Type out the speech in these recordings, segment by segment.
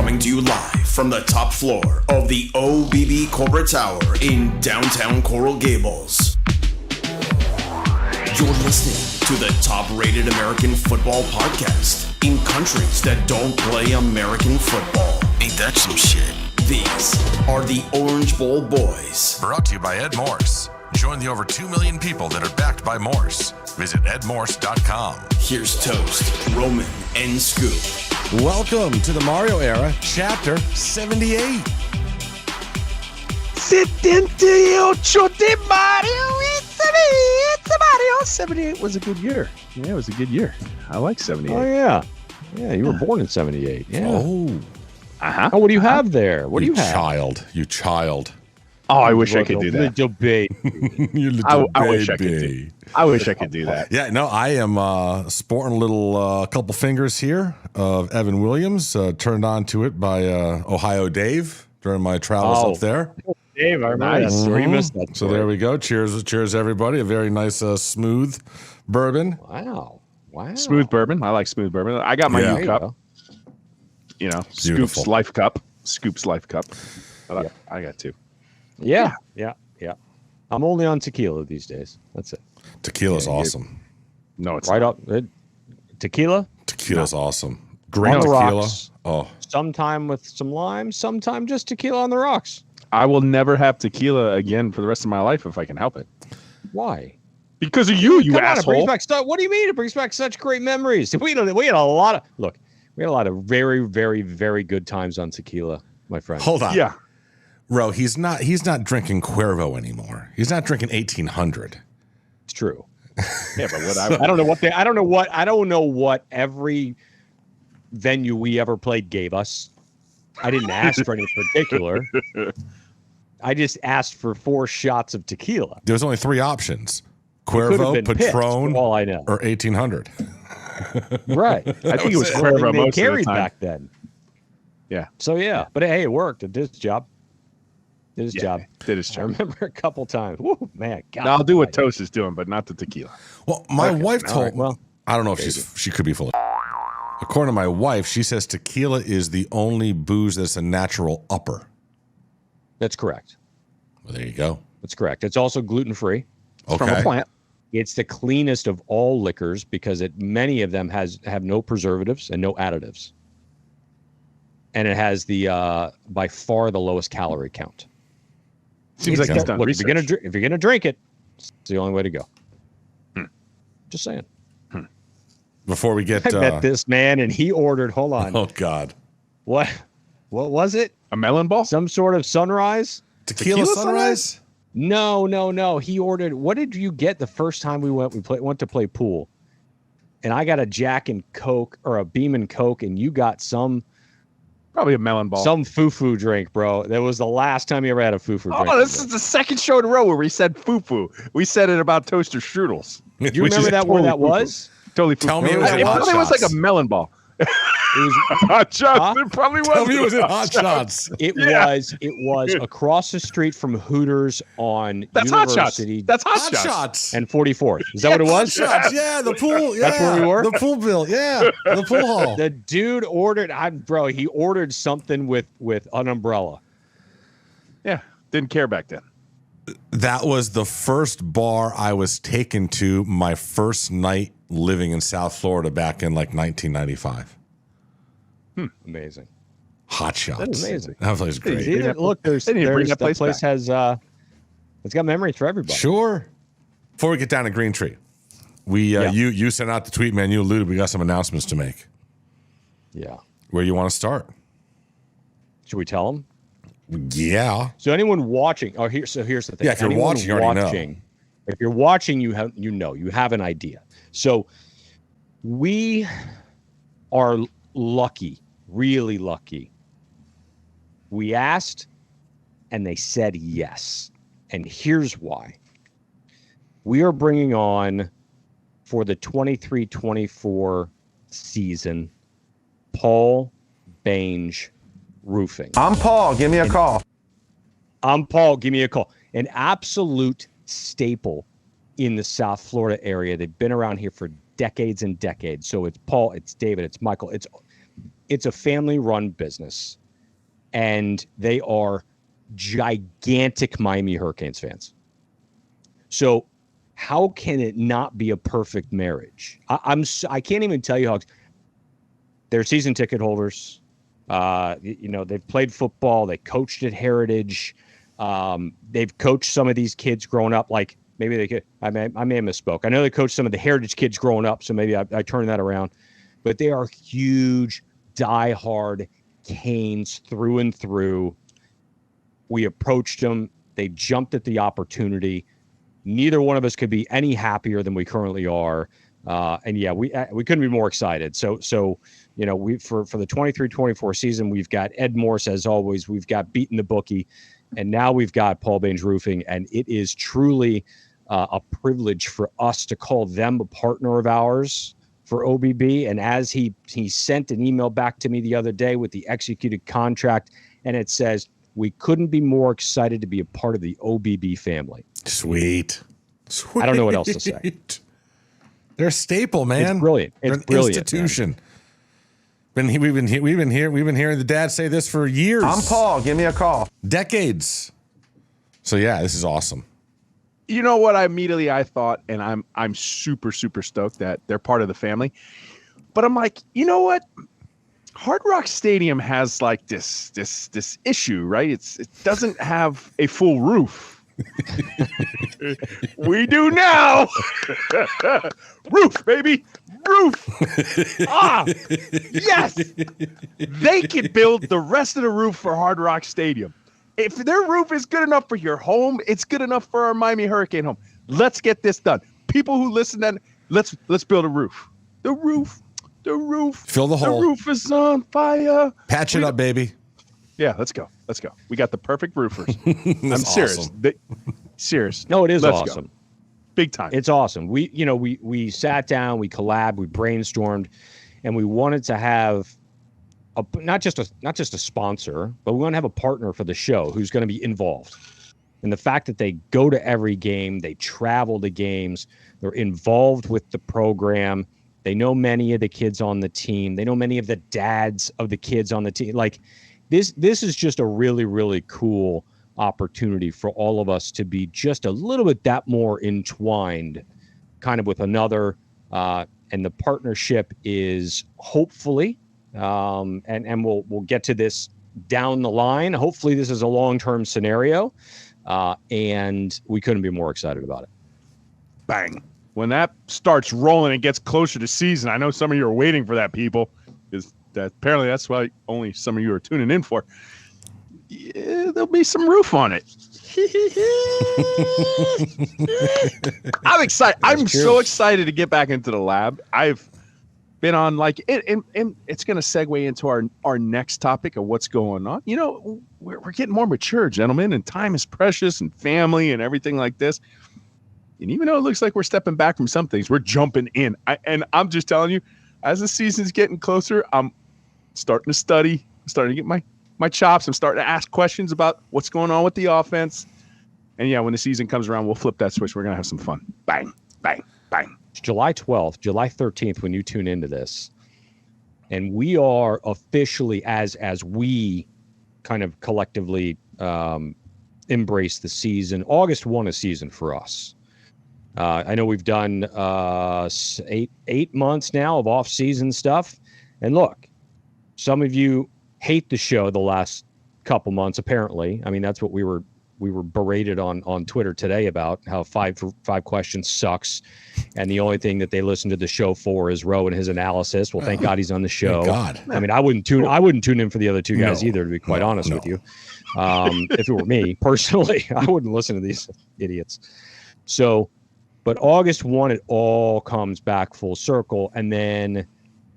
Coming to you live from the top floor of the OBB Corporate Tower in downtown Coral Gables. You're listening to the top-rated American football podcast in countries that don't play American football. Ain't that some shit? These are the Orange Bowl Boys. Brought to you by Ed Morse. Join the over 2 million people that are backed by Morse. Visit edmorse.com. Here's Toast, Roman, and Scoop. Welcome to the Mario era, chapter 78. 78 was a good year. Yeah, it was a good year. I like 78. Oh, yeah. Yeah, you were born in 78. Yeah. Oh. Uh-huh. Oh, what do you have there? What do you have? You child. Oh, I wish I could do that. Little baby. You little I wish I could do. I wish I could do that. Yeah, no, I am sporting a little couple fingers here of Evan Williams, turned on to it by Ohio Dave during my travels up there. Dave, I remember that story. You missed that So story. there we go. Cheers, everybody. A very nice, smooth bourbon. Wow. Smooth bourbon. I like smooth bourbon. I got my new cup. You know, Beautiful. Scoop's Life Cup. I got two. Yeah. I'm only on tequila these days. That's it. Tequila's awesome. No, it's Right not. up. Tequila? Tequila's awesome. Green On the tequila. rocks. Oh, Sometime with some lime, sometime just tequila on the rocks. I will never have tequila again for the rest of my life if I can help it. Why? Because of you, Come on, asshole. it brings back stuff. What do you mean? It brings back such great memories. We had a lot of very, very, very good times on tequila, my friend. hold on. Yeah. Ro, he's not drinking Cuervo anymore. He's not drinking 1800. It's true. Yeah, but what I don't know what every venue we ever played gave us. I didn't ask for any particular. I just asked for 4 shots of tequila. There was only 3 options: Could have Cuervo, been Pitt, Patron, for all I know. or 1800. Right. I think it was They Cuervo most of the carried time. back then. Yeah. So yeah, but hey, it worked. It did its job. Did his I job. remember a couple times. Woo, man, God. Now, I'll do what Toast is doing, but not the tequila. Well, my Okay, wife all told. right, well, I don't know if she could be full of. According to my wife, she says tequila is the only booze that's a natural upper. That's correct. Well, there you go. That's correct. It's also gluten-free. From a plant. It's the cleanest of all liquors because many of them have no preservatives and no additives. And it has the by far the lowest calorie count. Seems like he's done Look, research. if you're gonna drink it, it's the only way to go. Just saying. Before we get, I met this man and he ordered. Hold on. oh God, What was it? A melon ball? Some sort of sunrise? tequila sunrise? No. He ordered. What did you get the first time we went? We went to play pool, and I got a Jack and Coke or a Beam and Coke, and you got some Probably a melon ball. some foo-foo drink, bro. That was the last time you ever had a foo-foo drink. Oh, this is the second show in a row where we said foo-foo. We said it about toaster strudels. Do you remember that where that was? Totally foo-foo. Tell me it was it in Hot probably was Shots. like a melon ball. It was. Hot shots. Huh? It probably was. Tell me it was in Hot Shots. It was across the street from Hooters on That's Hot Shots. University That's Hot Hot Shots. Shots. and 44th. Is that what it Hot was? Shots. Yeah, the pool. Yeah, That's where we were? The pool bill. Yeah, the pool hall. The dude ordered. He ordered something with an umbrella. Yeah. Didn't care back then. That was the first bar I was taken to my first night living in South Florida back in like 1995. Amazing. Hot Shots. That's amazing. That place great. See, look, They need to bring that place back. has it's got memories for everybody. Sure. Before we get down to Green Tree, you sent out the tweet, man. You alluded. We got some announcements to make. Yeah. Where you want to start? Should we tell them? Yeah. So anyone watching? Here's the thing. Yeah, if you're Anyone watching, you already know. If you're watching, you have an idea. So we are lucky, really lucky. We asked, and they said yes. And here's why. We are bringing on for the 23-24 season, Paul Bange Roofing. I'm Paul. Give me a call. I'm Paul. Give me a call. An absolute staple in the South Florida area. They've been around here for decades and decades. So it's Paul, it's David, it's Michael. it's a family-run business, and they are gigantic Miami Hurricanes fans. So how can it not be a perfect marriage? I can't even tell you how they're season ticket holders. They've played football. They coached at Heritage. They've coached some of these kids growing up. Like maybe they could. I may have misspoke. I know they coached some of the Heritage kids growing up, so maybe I turned that around. But they are huge, diehard Canes through and through. We approached them. They jumped at the opportunity. Neither one of us could be any happier than we currently are. We couldn't be more excited. So we for the 23-24 season, we've got Ed Morse as always. We've got Beating the Bookie, and now we've got Paul Baines Roofing, and it is truly a privilege for us to call them a partner of ours for OBB. And as he sent an email back to me the other day with the executed contract, and it says, we couldn't be more excited to be a part of the OBB family. Sweet. I don't know what else to say. They're a staple, man. It's brilliant. It's They're an brilliant, institution. We've been hearing the dad say this for years. I'm Paul. Give me a call. Decades. So yeah, this is awesome. You know what? I thought, and I'm super, super stoked that they're part of the family. But I'm like, you know what? Hard Rock Stadium has like this issue, right? It doesn't have a full roof. We do now. Roof, baby. Roof. Yes. They could build the rest of the roof for Hard Rock Stadium. If their roof is good enough for your home, it's good enough for our Miami Hurricane home. Let's get this done. People who listen, then let's build a roof. The roof. Fill the hole. The roof is on fire. Patch it up, baby. Yeah, let's go. We got the perfect roofers. I'm serious. Awesome. Serious. No, it is Let's awesome. Go. Big time. It's awesome. We sat down, we collabed, we brainstormed, and we wanted to have not just a sponsor, but we want to have a partner for the show who's going to be involved. And the fact that they go to every game, they travel to games, they're involved with the program. They know many of the kids on the team. They know many of the dads of the kids on the team. Like this is just a really, really cool opportunity for all of us to be just a little bit that more entwined kind of with another. And the partnership is hopefully, and we'll get to this down the line. Hopefully this is a long-term scenario. And we couldn't be more excited about it. Bang. When that starts rolling and gets closer to season, I know some of you are waiting for that, people. Is that apparently that's why only some of you are tuning in for. Yeah, there'll be some roof on it. I'm excited. I'm so excited to get back into the lab. I've been on like it, and it's going to segue into our next topic of what's going on. You know, we're getting more mature, gentlemen, and time is precious, and family and everything like this. And even though it looks like we're stepping back from some things, we're jumping in. And I'm just telling you, as the season's getting closer, I'm starting to study. I'm starting to get my chops. I'm starting to ask questions about what's going on with the offense. And yeah, when the season comes around, we'll flip that switch. We're going to have some fun. Bang, bang, bang. It's July 12th, July 13th when you tune into this. And we are officially, as we kind of collectively embrace the season, August 1 is season for us. I know we've done 8 months now of off-season stuff. And look, some of you hate the show the last couple months, apparently. I mean, that's what we were berated on Twitter today about how five questions sucks. And the only thing that they listen to the show for is Roe and his analysis. Well, thank God he's on the show. God. I mean, I wouldn't tune in for the other two guys either, to be quite honest with you. If it were me personally, I wouldn't listen to these idiots. So, but August 1, it all comes back full circle. And then,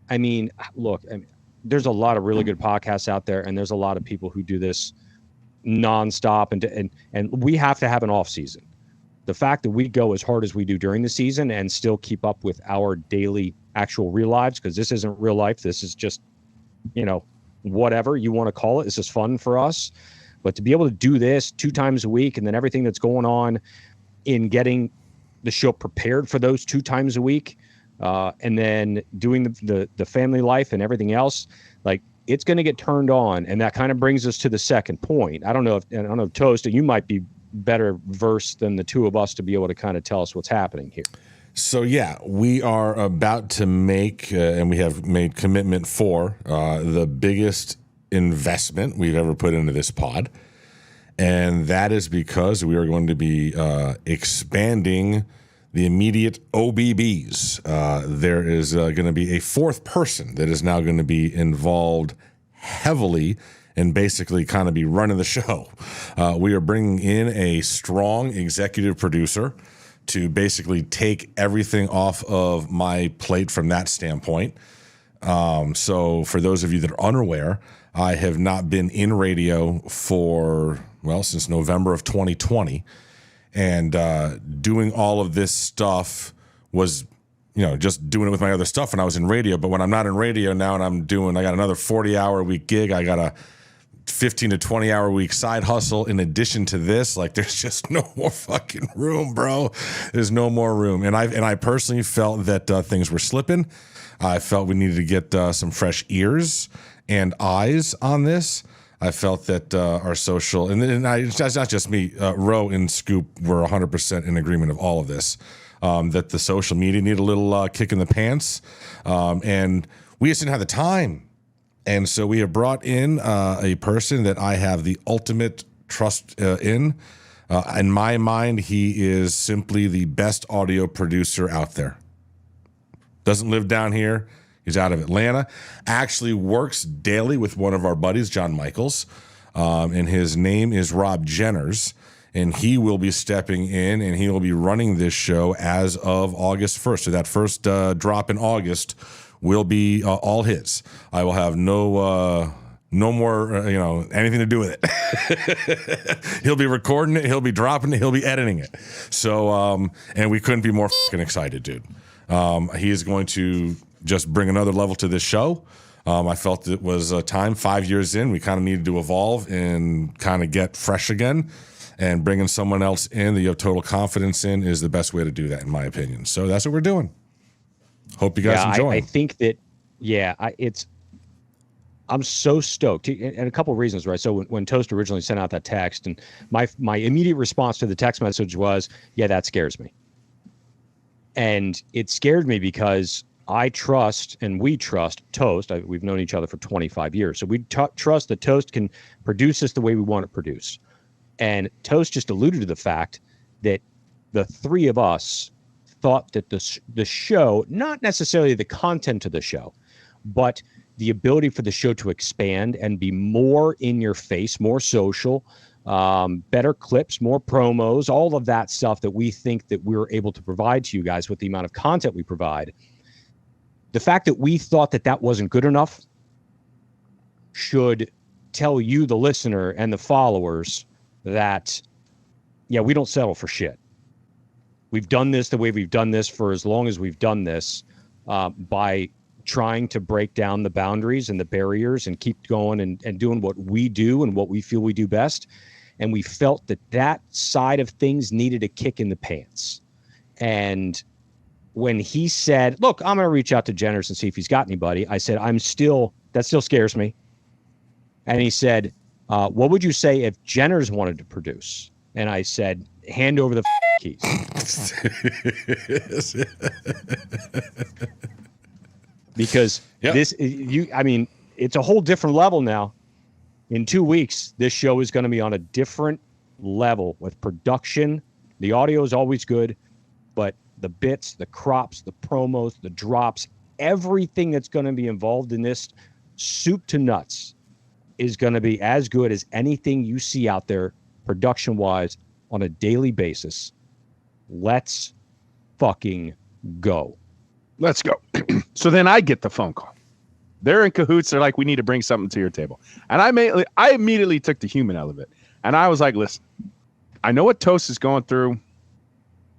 I mean, look, there's a lot of really good podcasts out there, and there's a lot of people who do this nonstop, and we have to have an off season. The fact that we go as hard as we do during the season and still keep up with our daily actual real lives, because this isn't real life. This is just, whatever you want to call it. This is fun for us. But to be able to do this 2 times a week, and then everything that's going on in getting the show prepared for those 2 times a week, and then doing the family life and everything else, like it's going to get turned on. And that kind of brings us to the second point. I don't know, Toast, you might be better versed than the two of us to be able to kind of tell us what's happening here. So, yeah, we are about to make, and we have made commitment for the biggest investment we've ever put into this pod. And that is because we are going to be expanding the immediate OBBs. There is going to be a fourth person that is now going to be involved heavily and basically kind of be running the show. We are bringing in a strong executive producer to basically take everything off of my plate from that standpoint. So for those of you that are unaware, I have not been in radio for, since November of 2020. And doing all of this stuff was, just doing it with my other stuff when I was in radio. But when I'm not in radio now and I got another 40-hour-a-week gig, I got a 15 to 20-hour-a-week side hustle in addition to this. Like, there's just no more fucking room, bro. There's no more room. And I personally felt that things were slipping. I felt we needed to get some fresh ears and eyes on this. I felt that our social, and it's not just me, Ro and Scoop were 100% in agreement of all of this, that the social media needed a little kick in the pants, and we just didn't have the time. And so we have brought in a person that I have the ultimate trust in. In my mind, he is simply the best audio producer out there. Doesn't live down here. He's out of Atlanta. Actually works daily with one of our buddies, John Michaels. And his name is Rob Jenners. And he will be stepping in and he will be running this show as of August 1st. So that first drop in August will be all his. I will have no more, anything to do with it. He'll be recording it. He'll be dropping it. He'll be editing it. So, and we couldn't be more fucking excited, dude. He is going to just bring another level to this show. I felt it was time. 5 years in, we kind of needed to evolve and kind of get fresh again. And bringing someone else in that you have total confidence in is the best way to do that, in my opinion. So that's what we're doing. Hope you guys enjoy. I think that, I'm so stoked, and a couple of reasons, right? So when Toast originally sent out that text, and my immediate response to the text message was, yeah, that scares me. And it scared me because I trust, and we trust Toast. We've known each other for 25 years. So we trust that Toast can produce this the way we want it produced. And Toast just alluded to the fact that the three of us thought that the show, not necessarily the content of the show, but the ability for the show to expand and be more in your face, more social, better clips, more promos, all of that stuff that we think that we're able to provide to you guys with the amount of content we provide. The fact that we thought that that wasn't good enough should tell you, the listener, and the followers that, we don't settle for shit. We've done this the way we've done this for as long as we've done this, by trying to break down the boundaries and the barriers and keep going and doing what we do and what we feel we do best. And we felt that side of things needed a kick in the pants. And when he said, look, I'm going to reach out to Jenners and see if he's got anybody, I said, that still scares me. And he said, what would you say if Jenners wanted to produce? And I said, hand over the keys. Because it's a whole different level now. In 2 weeks, this show is going to be on a different level with production. The audio is always good, but the bits, the crops, the promos, the drops, everything that's going to be involved in this, soup to nuts, is going to be as good as anything you see out there production-wise on a daily basis. Let's fucking go. Let's go. So then I get the phone call. They're in cahoots. They're like, we need to bring something to your table. And I immediately took the human element. And I was like, listen, I know what Toast is going through.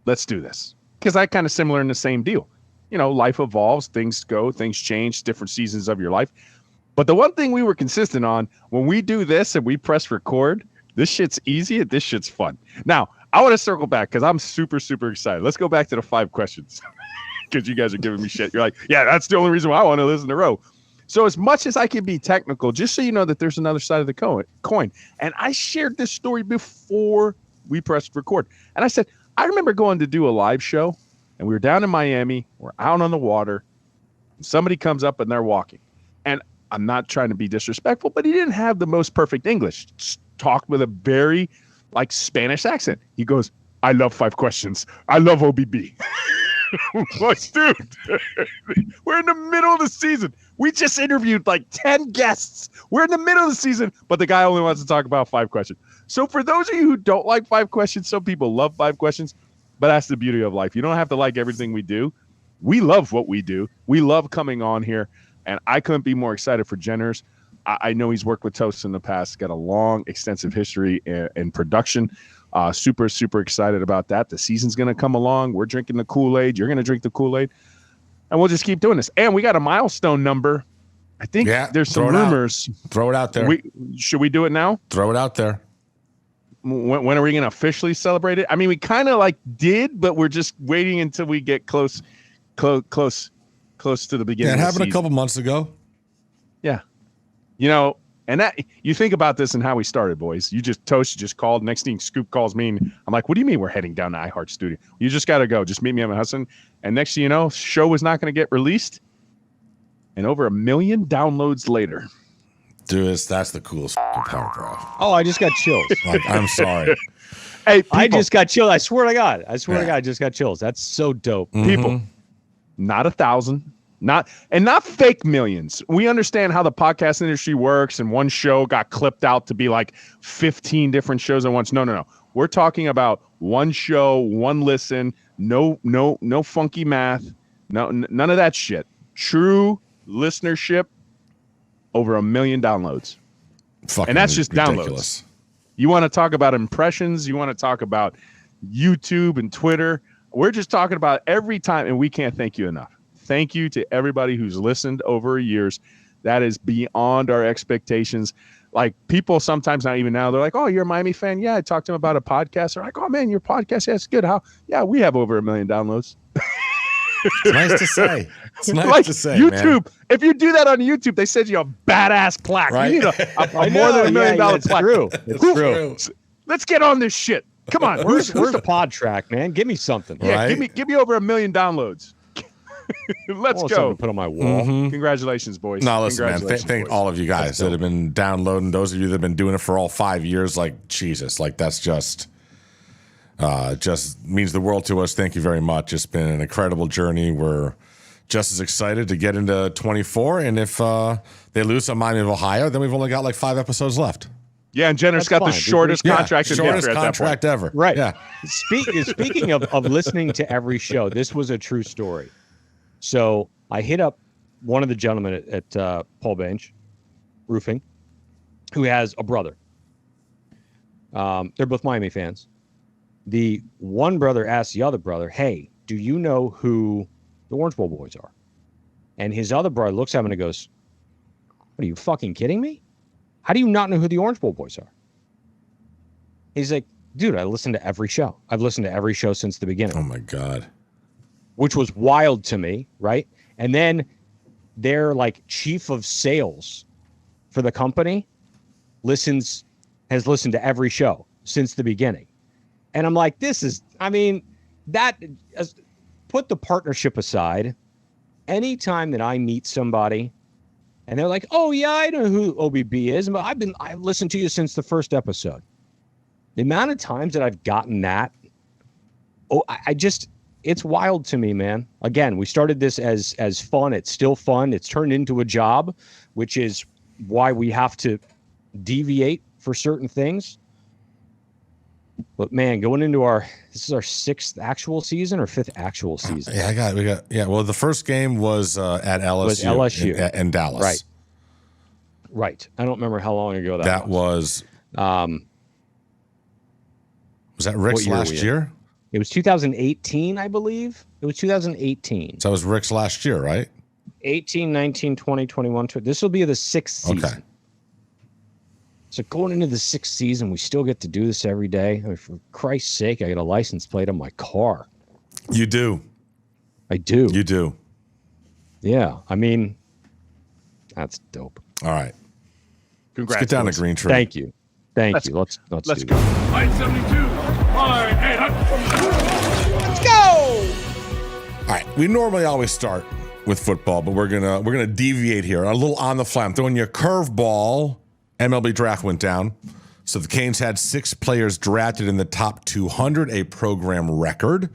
Let's do this. Because I kind of similar in the same deal. Life evolves, things go, things change, different seasons of your life. But the one thing we were consistent on, when we do this and we press record, this shit's easy and this shit's fun. Now, I want to circle back because I'm super, super excited. Let's go back to the 5 questions. because you guys are giving me shit. You're like, yeah, that's the only reason why I want to listen to Roe. So as much as I can be technical, just so you know that there's another side of the coin. And I shared this story before we pressed record. And I said, I remember going to do a live show, and we were down in Miami. We're out on the water. Somebody comes up, and they're walking. And I'm not trying to be disrespectful, but he didn't have the most perfect English. Talked with a very, Spanish accent. He goes, I love 5 questions. I love OBB. Like, dude, we're in the middle of the season. We just interviewed 10 guests. We're in the middle of the season, but the guy only wants to talk about 5 questions. So for those of you who don't like 5 questions, some people love 5 questions, but that's the beauty of life. You don't have to like everything we do. We love what we do. We love coming on here, and I couldn't be more excited for Jenners. I know he's worked with Toast in the past, got a long, extensive history in production. Super, super excited about that. The season's going to come along. We're drinking the Kool-Aid. You're going to drink the Kool-Aid. And we'll just keep doing this. And we got a milestone number. I think there's some rumors. Throw it out there. Should we do it now? Throw it out there. When are we going to officially celebrate it? I mean, we kind of did, but we're just waiting until we get close to the beginning. Yeah, it happened of the season. A couple months ago. Yeah. And that you think about this and how we started, boys. You just called. Next thing, Scoop calls me. And I'm like, what do you mean we're heading down to iHeart Studio? You just got to go. Just meet me at my husband. And next thing you know, show was not going to get released. And over 1 million downloads later. Dude, that's the coolest part, bro. Oh, I just got chills. I'm sorry. Hey, people, I just got chills. I swear to God. I just got chills. That's so dope. People, not 1,000. Not fake millions. We understand how the podcast industry works, and one show got clipped out to be 15 different shows at once. No. We're talking about one show, one listen, no funky math, none of that shit. True listenership, over 1 million downloads. And that's just ridiculous. Downloads. You want to talk about impressions, you want to talk about YouTube and Twitter. We're just talking about every time, and we can't thank you enough. Thank you to everybody who's listened over years. That is beyond our expectations. People sometimes, not even now, they're like, oh, you're a Miami fan? Yeah, I talked to them about a podcast. They're like, oh, man, your podcast, yeah, it's good. How? Yeah, we have over 1 million downloads. It's nice to say. It's nice to say, YouTube, man. If you do that on YouTube, they send you a badass plaque. Right? You need a more than $1 million plaque. True. It's true. Let's get on this shit. Come on. Where's the pod track, man? Give me something. Yeah, right? give me over 1 million downloads. Let's go. To put on my wall. Congratulations, boys. No, listen, man. Thank all of you guys that have been downloading. Those of you that have been doing it for all 5 years. Jesus, that's just means the world to us. Thank you very much. It's been an incredible journey. We're just as excited to get into 24. And if they lose on Miami of Ohio, then we've only got 5 episodes left. Yeah, and Jenner's got the shortest contract in shortest contract ever. Right. Yeah. Speaking of listening to every show, this was a true story. So I hit up one of the gentlemen at Paul Bench Roofing, who has a brother. They're both Miami fans. The one brother asked the other brother, hey, do you know who the Orange Bowl boys are? And his other brother looks at him and goes, what, are you fucking kidding me? How do you not know who the Orange Bowl boys are? He's like, dude, I listen to every show. I've listened to every show since the beginning. Oh, my God. Which was wild to me, right? And then their chief of sales for the company has listened to every show since the beginning. And I'm like, put the partnership aside. Anytime that I meet somebody and they're like, oh yeah, I know who OBB is, but I've listened to you since the first episode. The amount of times that I've gotten that, it's wild to me, man. Again, we started this as fun. It's still fun. It's turned into a job, which is why we have to deviate for certain things. But man, going into this is our 6th actual season or 5th actual season. Yeah, well, the first game was at LSU, in Dallas. Right. I don't remember how long ago that was. Was that Rick's last year? It was 2018, I believe. It was 2018. So it was Rick's last year, right? 18, 19, 20, 21. This will be the 6th season. Okay. So going into the 6th season, we still get to do this every day. I mean, for Christ's sake, I got a license plate on my car. You do. I do. You do. Yeah. I mean, that's dope. All right. Congrats. Let's get down to Green Tree. Thank you. Thank you. Let's Let's do go. that. Line 72. Line 800. All right. We normally always start with football, but we're gonna deviate here. A little on the fly. I'm throwing you a curveball. MLB draft went down. So the Canes had 6 players drafted in the top 200, a program record.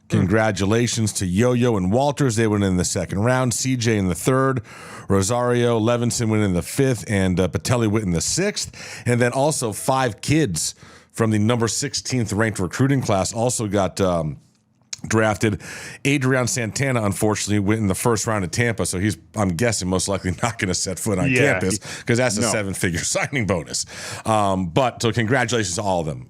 Congratulations to Yo-Yo and Walters. They went in the second round. CJ in the third. Rosario, Levinson went in the fifth. And Patelli went in the sixth. And then also 5 kids from the number 16th ranked recruiting class also got drafted. Adrian Santana, unfortunately, went in the first round of Tampa. So he's, I'm guessing, most likely not going to set foot on campus because that's a 7-figure signing bonus. But so congratulations to all of them.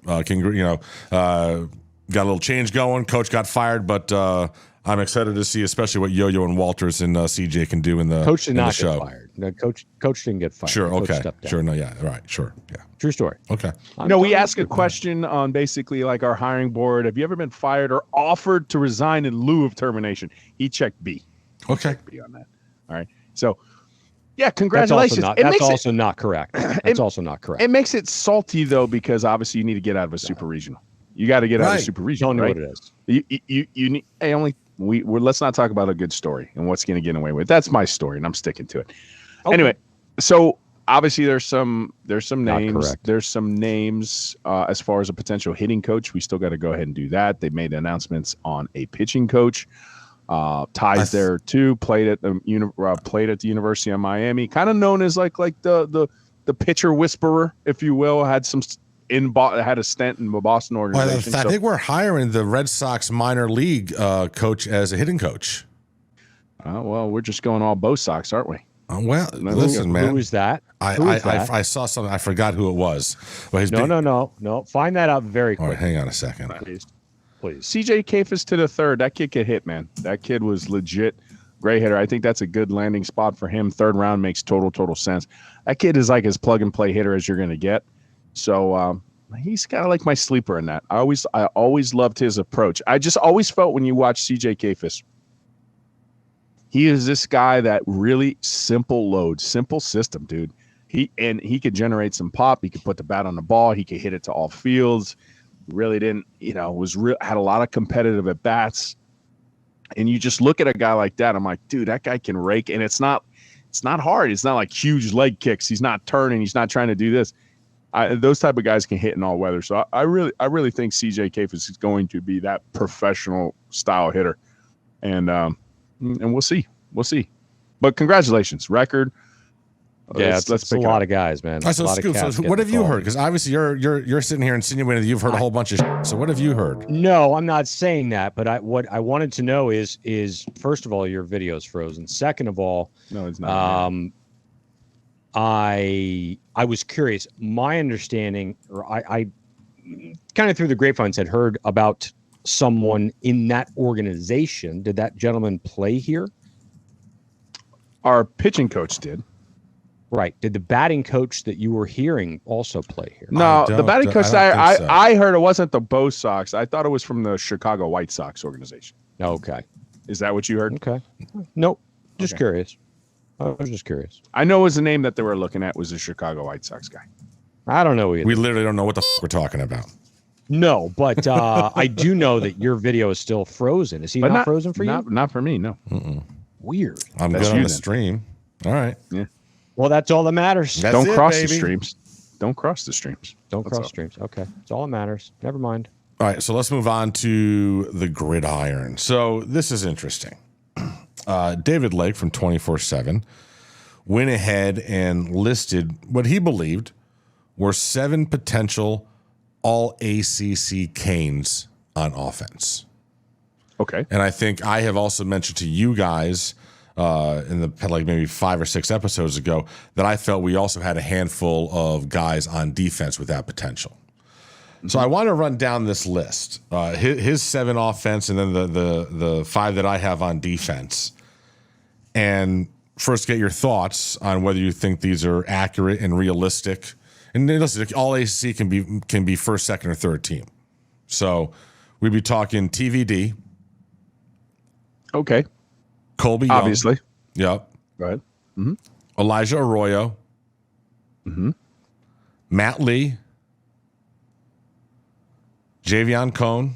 Got a little change going. Coach got fired, but I'm excited to see, especially what Yo-Yo and Walters and CJ can do in the Coach did not show. get fired. No, coach didn't get fired. Sure. Coach Okay. stepped down. Sure. No. Yeah. Right. Sure. Yeah. True story. Okay. We ask a question on basically like our hiring board. Have you ever been fired or offered to resign in lieu of termination? He checked B. Okay. B on that. All right. So, yeah, congratulations. That's also not correct. That's also not correct. It makes it salty though, because obviously you need to get out of a super regional. You got to get out of super regional. Don't know right? what it is. You need. Hey, let's not talk about a good story and what's going to get away with. That's my story, and I'm sticking to it. Okay. Anyway, so obviously there's some Not names. correct. There's some names as far as a potential hitting coach. We still got to go ahead and do that. They made announcements on a pitching coach. Ties there too. Played at the University of Miami. Kind of known as like the pitcher whisperer, if you will. Had a stint in the Boston organization. Well, I think we're hiring the Red Sox minor league coach as a hitting coach. Well, we're just going all Bo Sox, aren't we? Listen, man. Who is that? I saw something. I forgot who it was. Well, No. Find that out very All quick. right, hang on a second. Please. CJ Kafis to the third. That kid could hit, man. That kid was legit great hitter. I think that's a good landing spot for him. Third round makes total sense. That kid is like as plug and play hitter as you're going to get. So he's kind of like my sleeper in that. I always loved his approach. I just always felt when you watch CJ Kafis, he is this guy that really simple load, simple system, dude. He could generate some pop. He could put the bat on the ball. He could hit it to all fields. Really didn't, had a lot of competitive at bats. And you just look at a guy like that. I'm like, dude, that guy can rake. And it's not hard. It's not like huge leg kicks. He's not turning. He's not trying to do this. Those type of guys can hit in all weather. So I really think CJ Kafis is going to be that professional style hitter. And we'll see. But congratulations, record. Yeah, it's a lot of guys, man. All right, so Scoop, what have you heard? Because obviously you're sitting here insinuating that you've heard a whole bunch of shit. So what have you heard? No, I'm not saying that. But what I wanted to know is first of all, your video's frozen. Second of all, no, it's not. I was curious. My understanding, or I kind of through the grapevines had heard about someone in that organization. Did that gentleman play here? Our pitching coach did. Right. Did the batting coach that you were hearing also play here? No, the batting coach I heard it wasn't the Bo Sox. I thought it was from the Chicago White Sox organization. Okay. Is that what you heard? Okay. Nope. Just curious. I was just curious. I know it was the name that they were looking at was the Chicago White Sox guy. I don't know either. We literally don't know what the we're talking about. No, but I do know that your video is still frozen. Is he not frozen for you? Not for me, no. Weird. I'm good on the stream. All right. Yeah. Well, that's all that matters. Don't cross the streams. Don't cross the streams. Don't cross streams. Okay. That's all that matters. Never mind. All right. So let's move on to the gridiron. So this is interesting. David Lake from 24/7 went ahead and listed what he believed were 7 potential All-ACC Canes on offense. Okay. And I think I have also mentioned to you guys in the like maybe 5 or 6 episodes ago that I felt we also had a handful of guys on defense with that potential. So I want to run down this list. His 7 offense, and then the 5 that I have on defense. And first, get your thoughts on whether you think these are accurate and realistic. And listen, All-ACC can be first, second, or third team. So we'd be talking TVD. Okay. Colby Young. Obviously. Yep. Go ahead. Elijah Arroyo. Mm-hmm. Matt Lee. Javion Cohn.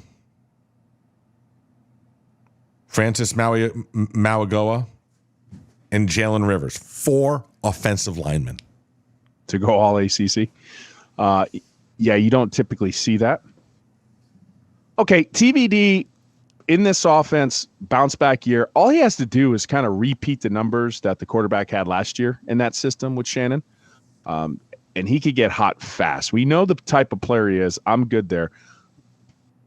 Francis Mauigoa. And Jalen Rivers. 4 offensive linemen. To go all ACC. Yeah, you don't typically see that. Okay, TVD in this offense, bounce back year, all he has to do is kind of repeat the numbers that the quarterback had last year in that system with Shannon. And he could get hot fast. We know the type of player he is. I'm good there.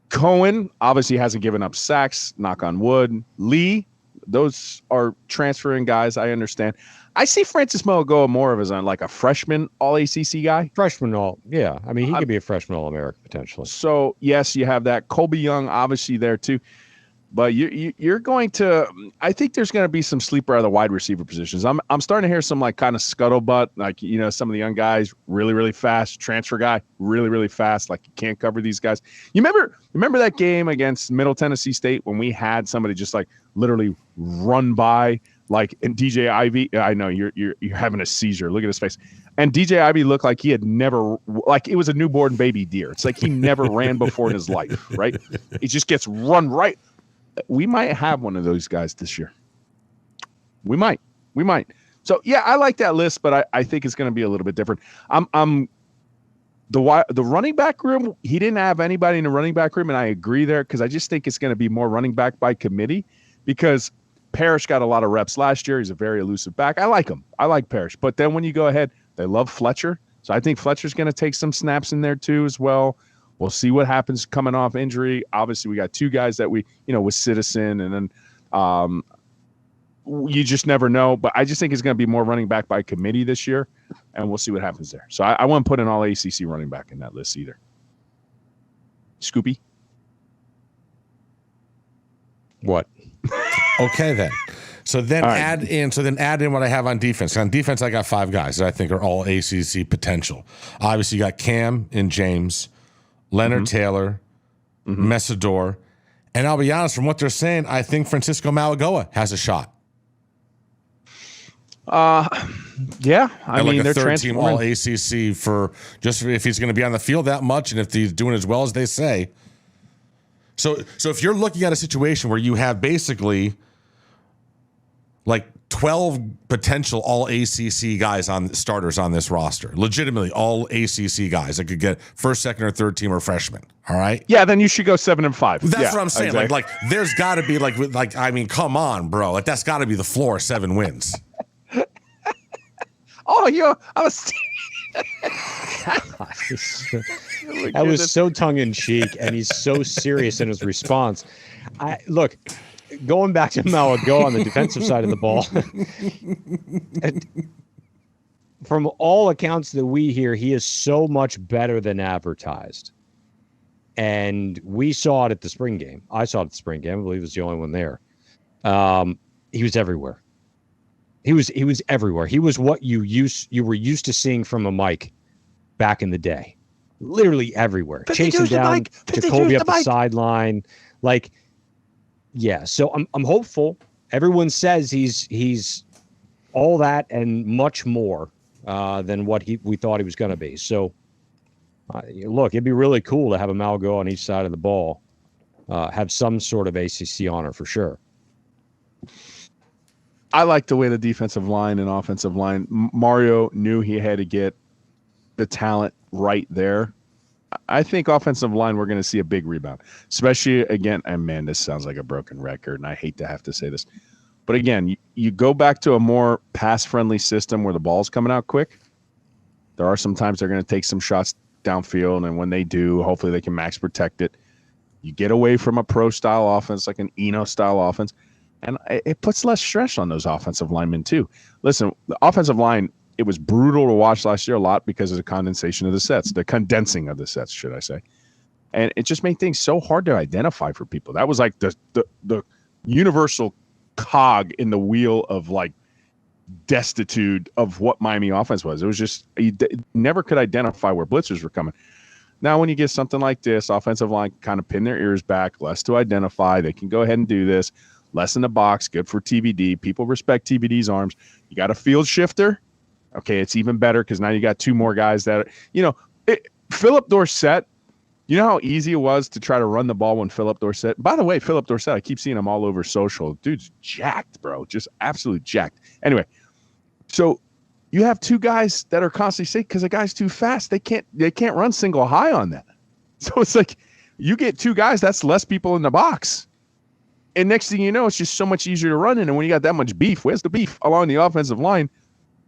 Cohen obviously hasn't given up sacks, knock on wood. Lee, those are transferring guys, I understand. I see Francis Mauigoa more of as like a freshman All-ACC guy. Freshman yeah. I mean, he could be a freshman All-America potentially. So, yes, you have that. Colby Young, obviously, there too. But you're going to – I think there's going to be some sleeper out of the wide receiver positions. I'm starting to hear some like kind of scuttlebutt, like, you know, some of the young guys really, really fast. Transfer guy, really, really fast. Like, you can't cover these guys. You remember that game against Middle Tennessee State when we had somebody just like literally run by like – and DJ Ivy – I know you're having a seizure. Look at his face. And DJ Ivy looked like he had never – like it was a newborn baby deer. It's like he never ran before in his life, right? He just gets run right – we might have one of those guys this year. We might. So yeah, I like that list, but I think it's going to be a little bit different. The running back room. He didn't have anybody in the running back room, and I agree there because I just think it's going to be more running back by committee because Parrish got a lot of reps last year. He's a very elusive back. I like him. I like Parrish, but then when you go ahead, they love Fletcher, so I think Fletcher's going to take some snaps in there too as well. We'll see what happens coming off injury. Obviously, we got 2 guys that we, you know, with Citizen, and then you just never know. But I just think it's going to be more running back by committee this year, and we'll see what happens there. So I wouldn't put an All-ACC running back in that list either. Scoopy? What? Okay, then. So then add in what I have on defense. On defense, I got 5 guys that I think are all ACC potential. Obviously, you got Cam and James, Leonard Taylor, Messador, and I'll be honest, from what they're saying, I think Francisco Mauigoa has a shot. Yeah, I mean, like they're a third-team transferring. All-ACC for just if he's going to be on the field that much, and if he's doing as well as they say. So if you're looking at a situation where you have basically like 12 potential All-ACC guys on starters on this roster, legitimately all ACC guys that could get first, second, or third team or freshman. All right. Yeah, then you should go 7-5. That's what I'm saying. Exactly. Like there's got to be like I mean, come on, bro. Like that's got to be the floor. 7 wins. Oh, I was. That was so tongue in cheek, and he's so serious in his response. Look. Going back to Mauigoa on the defensive side of the ball, from all accounts that we hear, he is so much better than advertised. And we saw it at the spring game. I saw it at the spring game. I believe he was the only one there. He was everywhere. He was everywhere. He was what you were used to seeing from a Mike back in the day. Literally everywhere. Chasing down Jacoby up the sideline. Like, yeah, so I'm hopeful. Everyone says he's all that and much more than what we thought he was going to be. So, look, it'd be really cool to have a Mauigoa on each side of the ball, have some sort of ACC honor for sure. I like the way the defensive line and offensive line. Mario knew he had to get the talent right there. I think offensive line, we're going to see a big rebound, especially again. And man, this sounds like a broken record, and I hate to have to say this, but again, you go back to a more pass-friendly system where the ball's coming out quick. There are some times they're going to take some shots downfield, and when they do, hopefully they can max protect it. You get away from a pro-style offense like an Eno-style offense, and it puts less stress on those offensive linemen too. Listen, the offensive line. It was brutal to watch last year a lot because of the condensation of the sets, the condensing of the sets, should I say. And it just made things so hard to identify for people. That was like the universal cog in the wheel of like destitute of what Miami offense was. It was just, you never could identify where blitzers were coming. Now, when you get something like this, offensive line kind of pin their ears back, less to identify. They can go ahead and do this. less in the box, good for TBD. People respect TBD's arms. You got a field shifter. Okay, it's even better because now you got 2 more guys that, Philip Dorsett, you know how easy it was to try to run the ball when Philip Dorsett. By the way, Philip Dorsett, I keep seeing him all over social. Dude's jacked, bro. Just absolutely jacked. Anyway, so you have 2 guys that are constantly sick because the guy's too fast. They can't run single high on that. So it's like you get 2 guys, that's less people in the box. And next thing you know, it's just so much easier to run in. And when you got that much beef, where's the beef along the offensive line?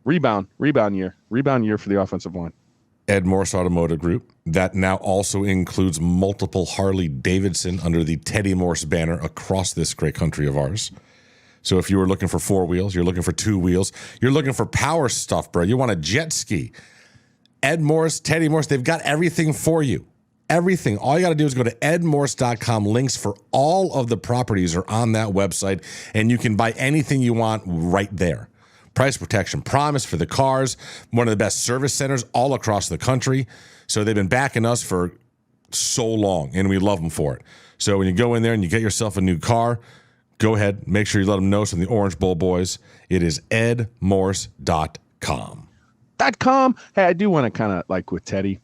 Rebound year for the offensive line. Ed Morse Automotive Group, that now also includes multiple Harley Davidson under the Teddy Morse banner across this great country of ours. So if you were looking for 4 wheels, you're looking for 2 wheels, you're looking for power stuff, bro. You want a jet ski. Ed Morse, Teddy Morse, they've got everything for you. Everything. All you got to do is go to edmorse.com. Links for all of the properties are on that website, and you can buy anything you want right there. Price protection promise for the cars, one of the best service centers all across the country. So they've been backing us for so long, and we love them for it. So when you go in there and you get yourself a new car, go ahead, make sure you let them know from the Orange Bowl boys. It is edmorse.com. Hey, I do want to kind of like with Teddy.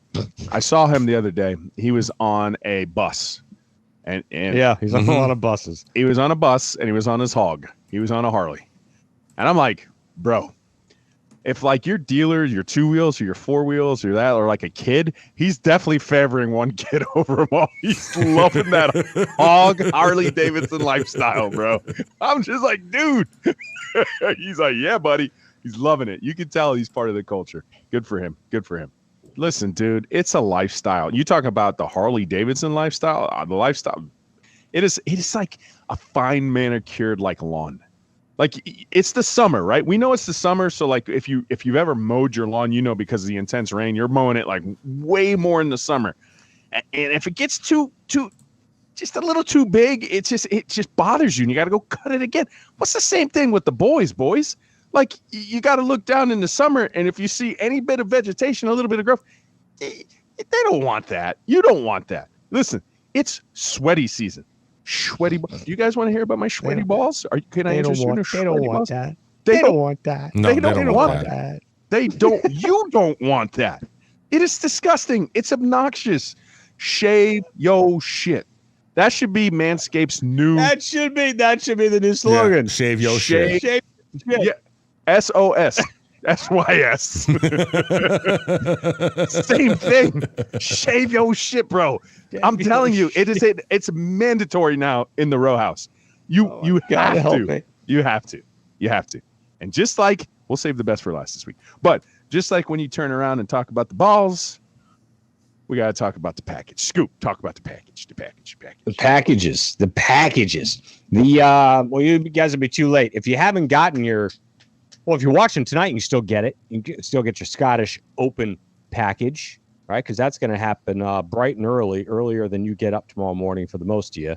I saw him the other day. He was on a bus. And yeah, he's on a lot of buses. He was on a bus and he was on his hog. He was on a Harley. And I'm like, bro, if like your dealer, your 2 wheels or your 4 wheels or that, or like a kid, he's definitely favoring one kid over them all. He's loving that hog Harley Davidson lifestyle, bro. I'm just like, dude. He's like, yeah, buddy. He's loving it. You can tell he's part of the culture. Good for him. Good for him. Listen, dude, it's a lifestyle. You talk about the Harley Davidson lifestyle, the lifestyle. It is like a fine manicured like lawn. Like it's the summer, right? We know it's the summer. So like if you've ever mowed your lawn, you know, because of the intense rain, you're mowing it like way more in the summer. And if it gets too just a little too big, it just bothers you and you got to go cut it again. What's the same thing with the boys? Like you got to look down in the summer, and if you see any bit of vegetation, a little bit of growth, they don't want that. You don't want that. Listen, it's sweaty season. Sweaty. Do you guys want to hear about my sweaty balls? Can I interest you in They don't want that. They don't want that. No, they don't want that. They don't. You don't want that. It is disgusting. It's obnoxious. Shave yo shit. That should be Manscaped's new. That should be the new slogan. Yeah, shave yo shit. Shave. Yeah. SOS. SYS. Same thing. Shave your shit, bro. I'm telling you, it's mandatory now in the row house. You have to. You have to. You have to. And just like we'll save the best for last this week. But just like when you turn around and talk about the balls, we got to talk about the package. Scoop, talk about the package. The packages. Well, you guys will be too late. If you haven't gotten your, well, if you're watching tonight, you can still get it. You can still get your Scottish Open package, right? Because that's going to happen bright and earlier than you get up tomorrow morning for the most of you.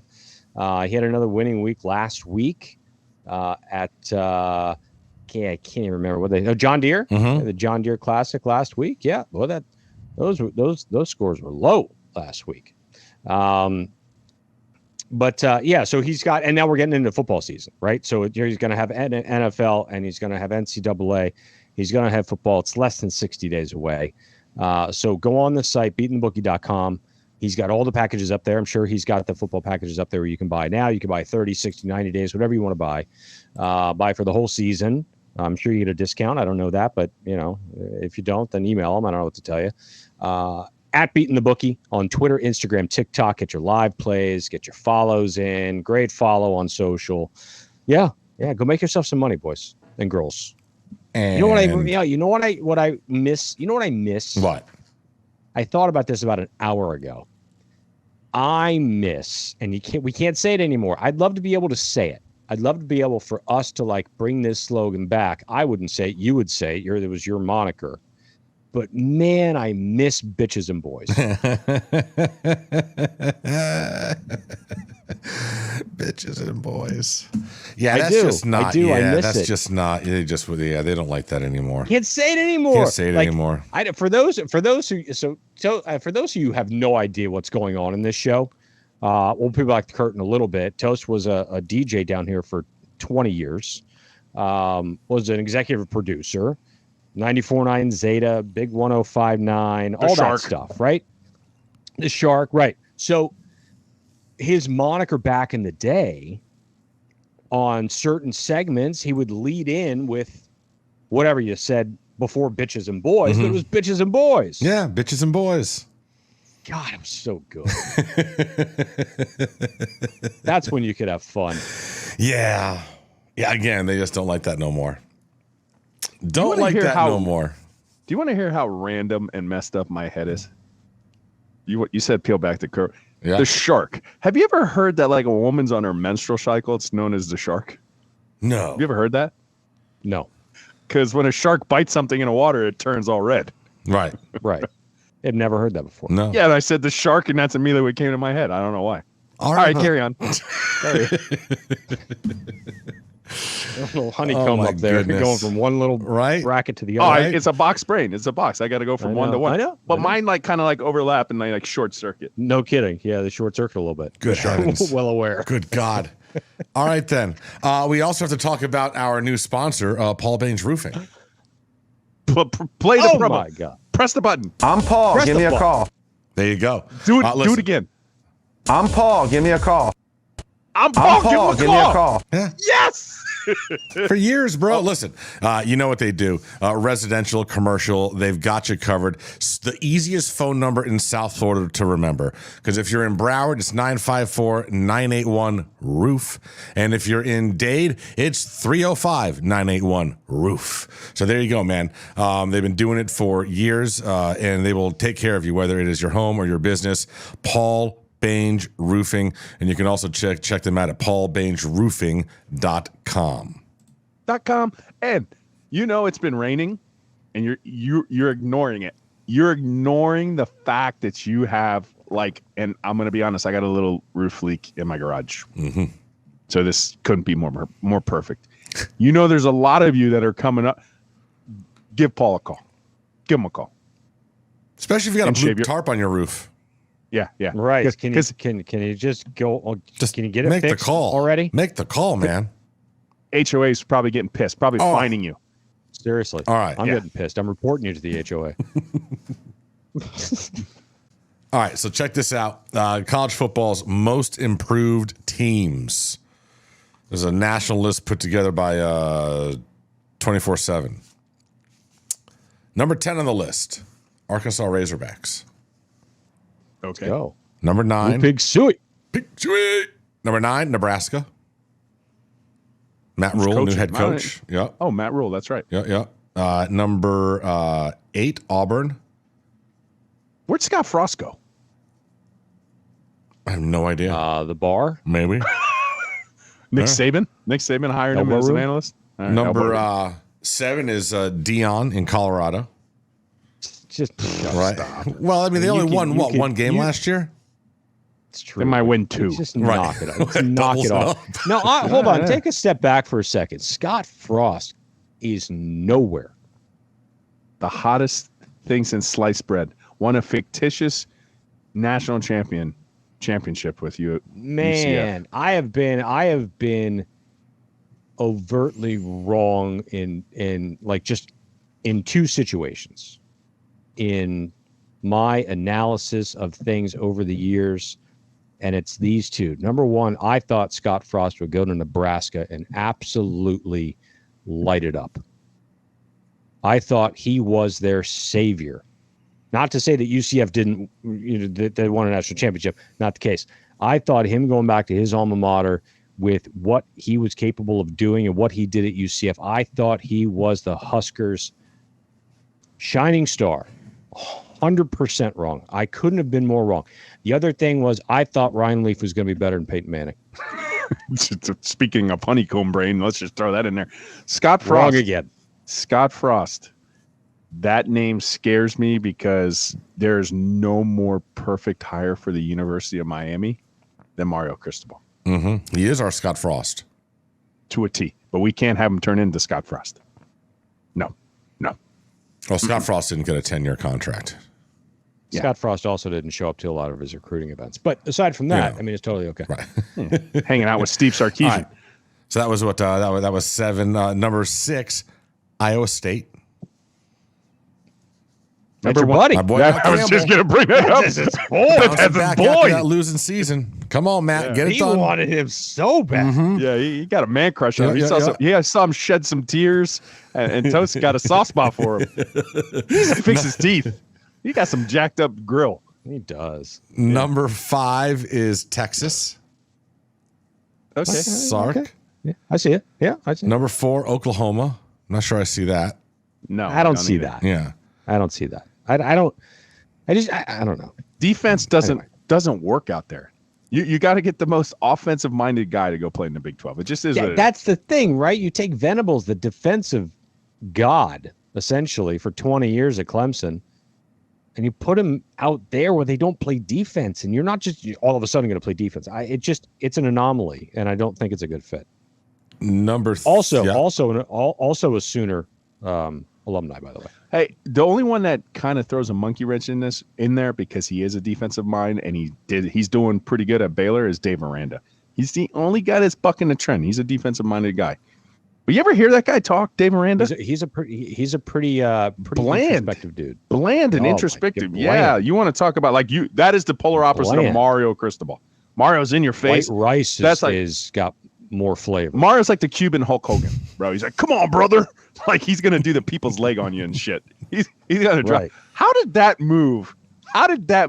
He had another winning week last week at, I can't even remember what John Deere, the John Deere Classic last week. Yeah, well, those scores were low last week. Yeah, so he's got, and now we're getting into football season, right? So he's going to have NFL and he's going to have NCAA. He's going to have football. It's less than 60 days away. So go on the site, beatingthebookie.com. He's got all the packages up there. I'm sure he's got the football packages up there where you can buy now. You can buy 30, 60, 90 days, whatever you want to buy. Buy for the whole season. I'm sure you get a discount. I don't know that, but if you don't, then email them. I don't know what to tell you. At Beating the Bookie on Twitter, Instagram, TikTok. Get your live plays, get your follows in. Great follow on social. Yeah. Go make yourself some money, boys and girls. And you know what I miss? You know what I miss? What? I thought about this about an hour ago. I miss, and we can't say it anymore. I'd love to be able to say it. I'd love to be able for us to like bring this slogan back. I wouldn't say it. You would say it. It was your moniker. But man, I miss bitches and boys. Bitches and boys. Yeah, I miss it. Just not. They don't like that anymore. Can't say it anymore. Anymore. For those of you who have no idea what's going on in this show, We'll peel back the curtain a little bit. Toast was a DJ down here for 20 years. Was an executive producer. 94.9 Zeta, Big 105.9, all that stuff, right? The Shark, right. So his moniker back in the day, on certain segments, he would lead in with whatever you said before bitches and boys, but it was bitches and boys. Yeah, bitches and boys. God, it was so good. That's when you could have fun. Yeah. Yeah, again, they just don't like that no more. Don't like that no more. Do you want to hear how random and messed up my head is? You said peel back the curtain. Yeah. The Shark. Have you ever heard that like a woman's on her menstrual cycle, it's known as the Shark? No. Have you ever heard that? No. Because when a shark bites something in the water, it turns all red. Right. Right. I've never heard that before. No. Yeah, and I said the shark, and that's immediately what came to my head. I don't know why. All right, carry on. Sorry. A little honeycomb up there, goodness. going from one little bracket to the other. It's a box brain. It's a box. I got to go from one to one. I know. But mine kind of overlap and like short circuit. No kidding. Yeah, the short circuit a little bit. Good heavens. Well aware. Good God. All right, then. We also have to talk about our new sponsor, Paul Baines Roofing. Play the promo. My God. Press the button. I'm Paul. Give me a call. There you go. Do it again. I'm Paul. Give me a call. I'm Paul. Give me a call. Yeah. Yes. For years, bro. Listen, you know what they do. Residential, commercial, they've got you covered. It's the easiest phone number in South Florida to remember. Because if you're in Broward, it's 954-981-ROOF. And if you're in Dade, it's 305-981-ROOF. So there you go, man. They've been doing it for years, and they will take care of you, whether it is your home or your business. Paul Baines Roofing, and you can also check them out at paulbainesroofing.com. And it's been raining, and you're ignoring it. You're ignoring the fact that you have and I'm going to be honest, I got a little roof leak in my garage. Mm-hmm. So this couldn't be more perfect. There's a lot of you that are coming up. Give Paul a call. Give him a call. Especially if you got a blue tarp on your roof. Yeah. Right. Can you just go? Can you get it make fixed the call already? Make the call, man. HOA is probably getting pissed, probably fining you. Seriously. All right. I'm getting pissed. I'm reporting you to the HOA. All right. So check this out. College football's most improved teams. There's a national list put together by 24/7. Number 10 on the list, Arkansas Razorbacks. Okay. Go. Number 9. Big Suey. Number 9, Nebraska. Matt Rule, new head coach. Yeah. Oh, Matt Rule. That's right. Yeah. Number 8, Auburn. Where'd Scott Frost go? I have no idea. The bar. Maybe. Nick Saban. Nick Saban hired him as an analyst. Right, Number 7 is Dion in Colorado. Just right. Stop. Well, I mean, they only won one game last year. It's true. They might win 2. Just knock it off. Knock it off. Now, hold on. Take a step back for a second. Scott Frost is nowhere. The hottest thing since sliced bread. Won a fictitious national championship with you. Man, UCF. I have been overtly wrong in two situations in my analysis of things over the years, and it's these two. Number one, I thought Scott Frost would go to Nebraska and absolutely light it up. I thought he was their savior. Not to say that UCF didn't, they won a national championship. Not the case. I thought him going back to his alma mater with what he was capable of doing and what he did at UCF, I thought he was the Huskers' shining star. 100% wrong. I couldn't have been more wrong. The other thing was I thought Ryan Leaf was going to be better than Peyton Manning. Speaking of honeycomb brain, let's just throw that in there. Scott Frost. Wrong again. Scott Frost. That name scares me because there's no more perfect hire for the University of Miami than Mario Cristobal. Mm-hmm. He is our Scott Frost. To a T. But we can't have him turn into Scott Frost. No. Well, Scott Frost didn't get a 10-year contract. Scott Frost also didn't show up to a lot of his recruiting events. But aside from that, I mean, it's totally okay. Right. Hanging out with Steve Sarkisian. All right. So that was what that was 7. Number 6, Iowa State. That's your buddy. My boy, I was just going to bring that up. Bouncing back after that losing season. Come on, Matt, get it He done. wanted him so bad. Yeah, he got a man crush on him. I saw him shed some tears, and Toast got a soft spot for him. He needs to fix his teeth. He got some jacked up grill. He does. Number 5 is Texas. Okay. Sark. Okay. Yeah, I see it. Yeah, I see it. Number 4, Oklahoma. I'm not sure I see that. No, I don't see that. Yeah. I don't see that. I don't know. Defense doesn't work out there. You got to get the most offensive minded guy to go play in the Big 12. It just is. That's the thing, right? You take Venables, the defensive god, essentially, for 20 years at Clemson, and you put him out there where they don't play defense, and you're not just all of a sudden going to play defense. It's an anomaly, and I don't think it's a good fit. Also a Sooner alumni, by the way. Hey, the only one that kind of throws a monkey wrench in there because he is a defensive mind and he's doing pretty good at Baylor is Dave Aranda. He's the only guy that's bucking the trend. He's a defensive minded guy. But you ever hear that guy talk, Dave Aranda? He's a pretty bland, introspective dude. Bland and introspective. Yeah, you want to talk about that is the polar opposite of Mario Cristobal. Mario's in your face. White Rice is got more flavor. Mario's like the Cuban Hulk Hogan, bro. He's like, come on, brother. Like he's gonna do the people's leg on you and shit. He's gonna drop. Right. How did that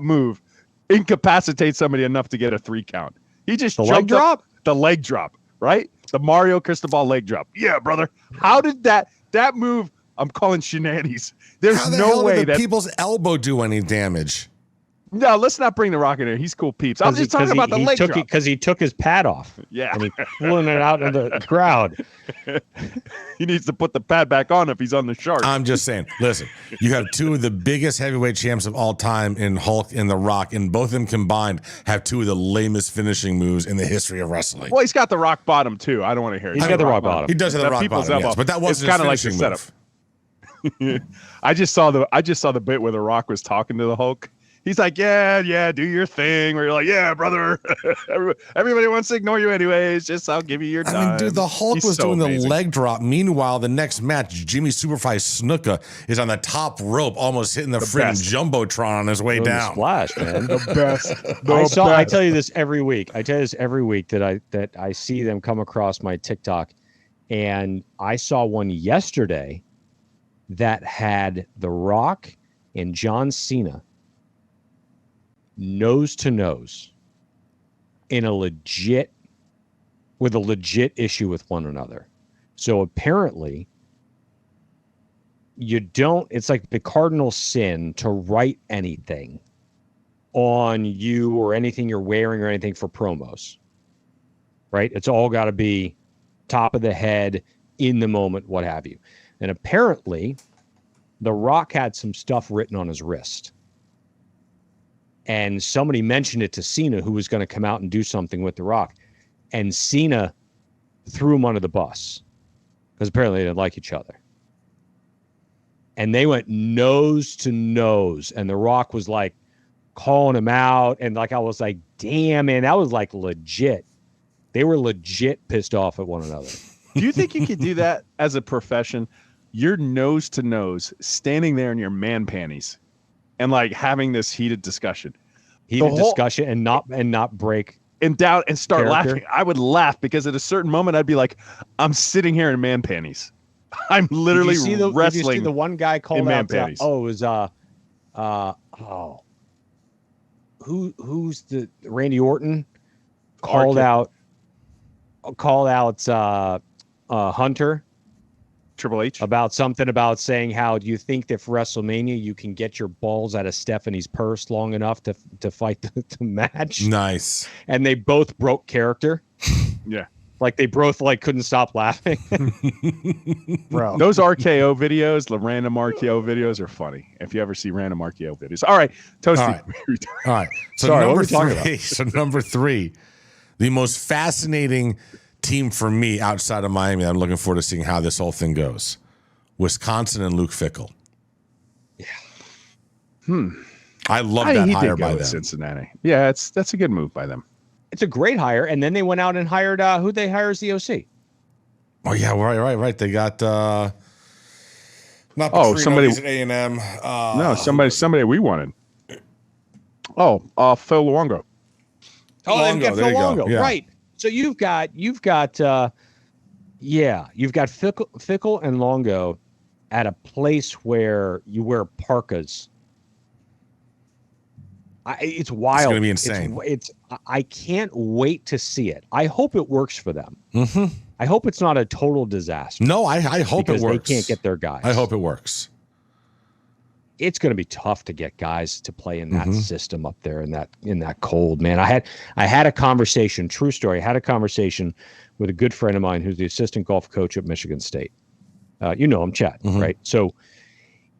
move incapacitate somebody enough to get a 3 count? He just the leg drop? The leg drop, right? The Mario Cristobal leg drop. Yeah, brother. How did that move? I'm calling shenanigans. There's no way that people's elbow do any damage. No, let's not bring the Rock in here. He's cool peeps. I'm just talking about the leg drop. Because he took his pad off. Yeah. And he pulling it out in the crowd. He needs to put the pad back on if he's on the shark. I'm just saying, listen, you have 2 of the biggest heavyweight champs of all time in Hulk and The Rock, and both of them combined have 2 of the lamest finishing moves in the history of wrestling. Well, he's got the rock bottom, too. I don't want to hear it. He's got the rock bottom. He does have the rock bottom, yes, but that wasn't kind of like the setup. I just saw the bit where The Rock was talking to the Hulk. He's like, yeah, do your thing. Where you're like, yeah, brother. Everybody wants to ignore you anyways. Just I'll give you your time. I mean, dude, the Hulk was doing the leg drop. Meanwhile, the next match, Jimmy Superfly Snuka is on the top rope, almost hitting the freaking Jumbotron on his way down. Splash, man. The best. I tell you this every week. That I see them come across my TikTok, and I saw one yesterday that had The Rock and John Cena nose to nose with a legit issue with one another. So apparently it's like the cardinal sin to write anything on you or anything you're wearing or anything for promos, right? It's all got to be top of the head, in the moment, what have you. And apparently The Rock had some stuff written on his wrist. And somebody mentioned it to Cena, who was going to come out and do something with The Rock. And Cena threw him under the bus because apparently they didn't like each other. And they went nose to nose. And The Rock was like calling him out. And like I was like, damn, man, that was like legit. They were legit pissed off at one another. Do you think you could do that as a profession? You're nose to nose, standing there in your man panties. And like having this heated discussion, and not break and down and start character. laughing. I would laugh because at a certain moment I'd be like, I'm sitting here in man panties. I'm literally wrestling. Did you see the one guy called out? It was who's the Randy Orton called out Hunter. Triple H about something about saying how do you think that for WrestleMania you can get your balls out of Stephanie's purse long enough to fight the match? Nice. And they both broke character. Yeah. Like they both couldn't stop laughing. Bro. Those RKO videos, the random RKO videos are funny. If you ever see random RKO videos. All right, Toasty. All right. So sorry, number 3. So number 3, the most fascinating team for me outside of Miami, I'm looking forward to seeing how this whole thing goes. Wisconsin and Luke Fickell. Yeah. I love that he hire did go by with them. Cincinnati. Yeah, that's a good move by them. It's a great hire. And then they went out and hired who they hire as the OC. Oh yeah, right. They got not Oh, Petrino, somebody- he's at A&M. No, somebody we wanted. Oh, Phil Luongo. Oh, they've got there Phil you go. Longo, Yeah. right? So you've got Fickle and Longo at a place where you wear parkas. It's wild. It's going to be insane. I can't wait to see it. I hope it works for them. Mm-hmm. I hope it's not a total disaster. No, I hope it because works. they can't get their guys. I hope it works. It's going to be tough to get guys to play in that system up there in that cold, man. I had a conversation, true story. I had a conversation with a good friend of mine who's the assistant golf coach at Michigan State. You know him, Chad, right? So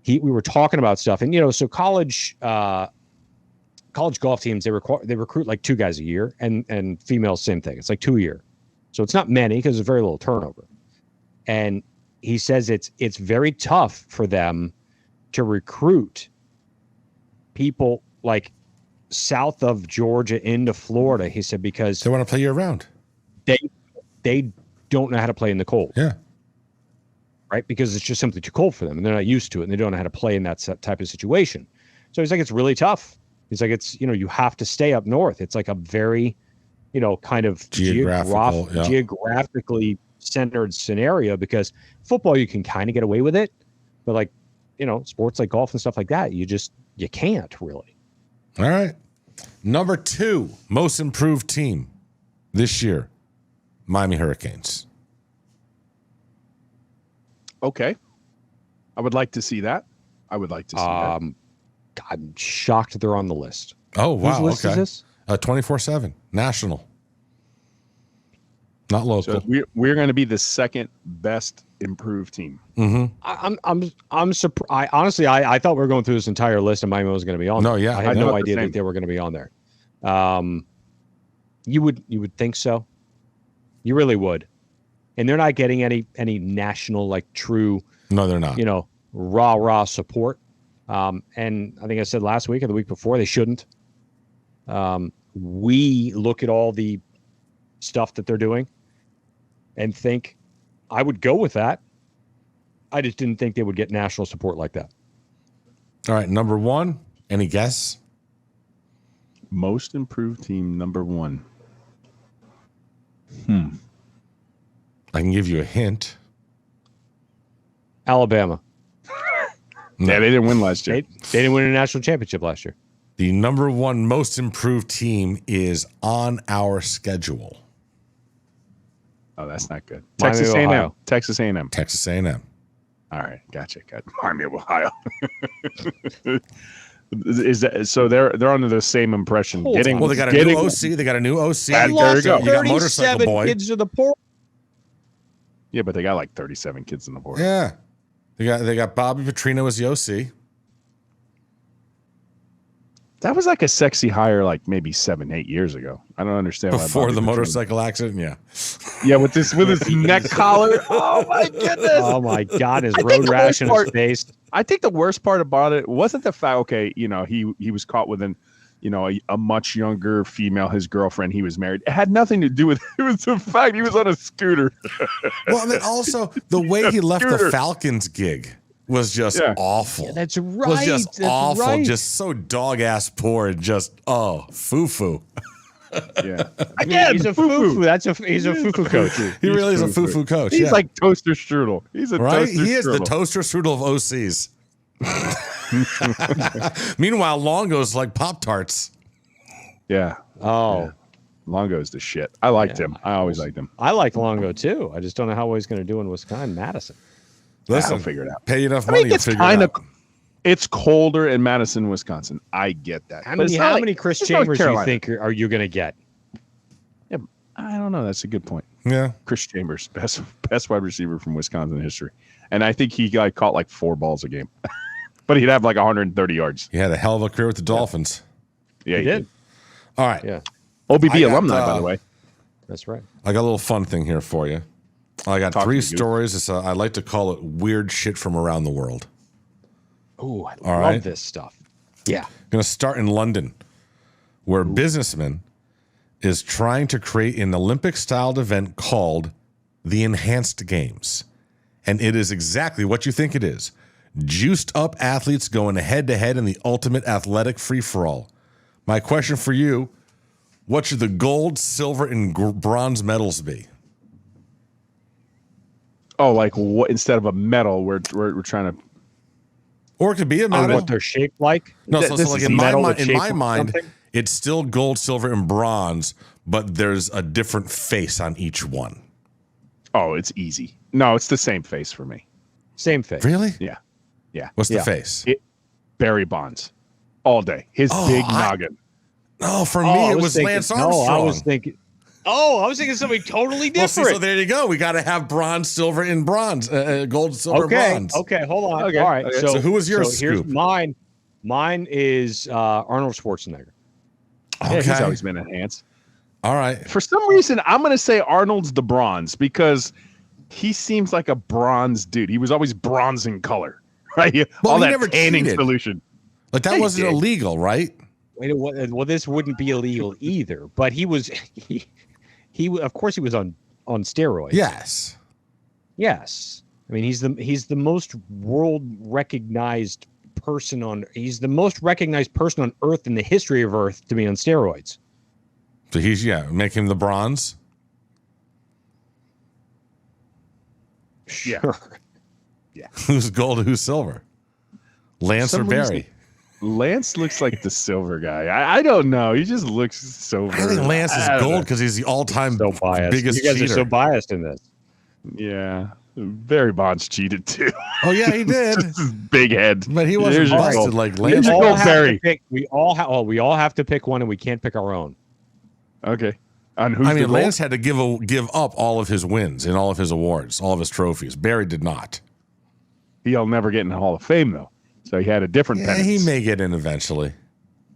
we were talking about stuff, and so college golf teams they recruit like 2 guys a year, and females same thing. It's like 2 a year, so it's not many because there's very little turnover. And he says it's very tough for them to recruit people like south of Georgia into Florida. He said because They want to play year round. they don't know how to play in the cold. Yeah. Right, because it's just simply too cold for them, and they're not used to it, and they don't know how to play in that type of situation. So he's like, it's really tough. He's like, it's you have to stay up north. It's like a very, kind of geographically centered scenario, because football you can kind of get away with it, but like, sports like golf and stuff like that, you can't really. All right. Number 2 most improved team this year, Miami Hurricanes. Okay. I would like to see that. I'm shocked they're on the list. Oh wow. Whose list is this? 24/7 national, not local. So we're going to be the second best improved team. I'm surprised. Honestly, I thought we were going through this entire list and Miami was going to be on. No, there. yeah, I had I no know. idea that they were going to be on there. You would think so. You really would. And they're not getting any national, like, true. No, they're not. Rah support. And I think I said last week or the week before they shouldn't. We look at all the stuff that they're doing and think I would go with that. I just didn't think they would get national support like that. All right, number 1. Any guess? Most improved team, number 1. I can give you a hint. Alabama. Yeah, they didn't win last year. They didn't win a national championship last year. The number 1 most improved team is on our schedule. Oh, that's not good. Miami, Texas A&M. Ohio. Texas A&M. Texas A&M. All right, gotcha. Got Miami of Ohio. Is that so? They're under the same impression. Hold on. Well, they got a new OC. They got a new OC. There you Lost go. You got Motorcycle 37 Boy. kids to the portal. Yeah, but they got like 37 kids in the portal. Yeah. They got Bobby Petrino as the OC. That was like a sexy hire, like maybe 7-8 years ago. I don't understand why. Before Bobby the Petrino- motorcycle accident, yeah. Yeah, with his neck collar. Oh my goodness! Oh my God, his I think road the rash worst in part- his face. I think the worst part about it wasn't the fact. Okay, he was caught with a much younger female, his girlfriend. He was married. It had nothing to do with it. It was the fact he was on a scooter. Well, and then also the way he left the Scooter. Falcons gig was just awful. That's right. Was just That's awful. right. Just so dog ass poor and just foo-foo. Yeah, Again, he's a foo-foo. He's a foo-foo coach. He really is a foo-foo coach. He's yeah. like toaster strudel. He's a right? toaster He is the strudel. toaster strudel of OCs. Meanwhile, Longo's like Pop-Tarts. Yeah. Oh, Yeah. Longo's the shit. I liked him. I always liked him. I like Longo too. I just don't know how well he's going to do in Wisconsin, Madison. Listen, I'll figure it out. pay enough I money, mean, you'll it's figure kind it of out. it's colder in Madison, Wisconsin. I get that. How But it's many not like- many Chris it's North Chambers do you Carolina. think are you going to get? Yeah, I don't know. That's a good point. Yeah. Chris Chambers, best wide receiver from Wisconsin history, and I think he caught like 4 balls a game, but he'd have like 130 yards. He had a hell of a career with the Dolphins. Yeah, He did. All right. Yeah, OBB I got, alumni, by the way. that's right. I got a little fun thing here for you. I got Talk 3 to me, stories. It's I like to call it weird shit from around the world. Oh, I All love right. this stuff. Yeah. Going to start in London, where a businessman is trying to create an Olympic-styled event called the Enhanced Games. And it is exactly what you think it is. Juiced-up athletes going head-to-head in the ultimate athletic free-for-all. My question for you, what should the gold, silver, and bronze medals be? Oh, like what? Instead of a medal, we're trying to. Or it could be a medal. What they're shaped like? No, so This like is in my, metal mind, that's in my shaped like mind, something? it's still gold, silver, and bronze, but there's a different face on each one. Oh, it's easy. No, it's the same face for me. Same face. Really? Yeah. What's the Yeah. face? Barry Bonds, all day. His big noggin. No, for Oh, me, I it was thinking- Lance Armstrong. No, I was thinking. Oh, I was thinking something totally Well, different. see, so there you go. We got to have bronze, silver, and bronze. Gold, silver, bronze. Okay, hold on. Okay, All right. okay. So who was your Here's scoop? mine. Mine is Arnold Schwarzenegger. Yeah, he's Okay. always been enhanced. All right. For some reason, I'm going to say Arnold's the bronze because he seems like a bronze dude. He was always bronze in color, right? Well, all he that never tanning cheated. solution. Like that Yeah, he wasn't did. illegal, right? Well, this wouldn't be illegal either. But he was, he of course he was on steroids. Yes. Yes. I mean, he's the most world recognized person on. He's the most recognized person on Earth in the history of Earth to be on steroids. So make him the bronze. Sure. Who's gold? Who's silver? Lance or Some Barry? reason- Lance looks like the silver guy. I don't know. He just looks silver. I think Lance is I don't gold know. because he's the all-time So biased. biggest You guys cheater. are so biased in this. Yeah. Barry Bonds cheated too. Oh yeah, he did. His big head. But he wasn't There's your busted gold. like There's Lance. your all gold, have to Barry. pick- we all have to pick one, and we can't pick our own. Okay. On who's I mean, the Lance gold? had to give up all of his wins and all of his awards, all of his trophies. Barry did not. He'll never get in the Hall of Fame though. So he had a different Yeah, penance. he may get in eventually.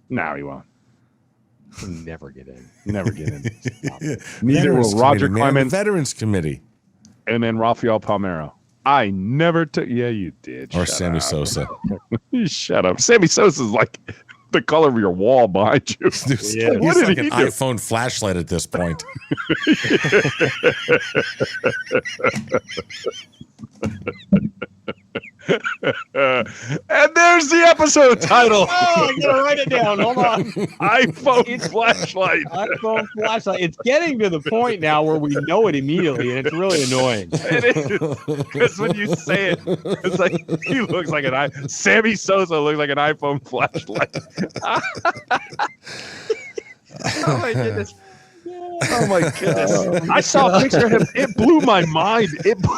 No, he won't. We'll never get in. Never get in. Neither Veterans will Roger Committee, man, the Clemens Veterans Committee and then Rafael Palmeiro. I never took. Yeah, you did. or Shut Sammy up. Sosa. Shut up. Sammy Sosa is like the color of your wall behind you. He's Yeah. What like did an he do? iPhone flashlight at this point. And there's the episode title. Oh, I gotta write it down. Hold on. iPhone flashlight. iPhone flashlight. It's getting to the point now where we know it immediately, and it's really annoying. Because when you say it, it's like he looks like Sammy Sosa looks like an iPhone flashlight. Oh my goodness. Oh my goodness. I saw a picture of him. It blew my mind. It blew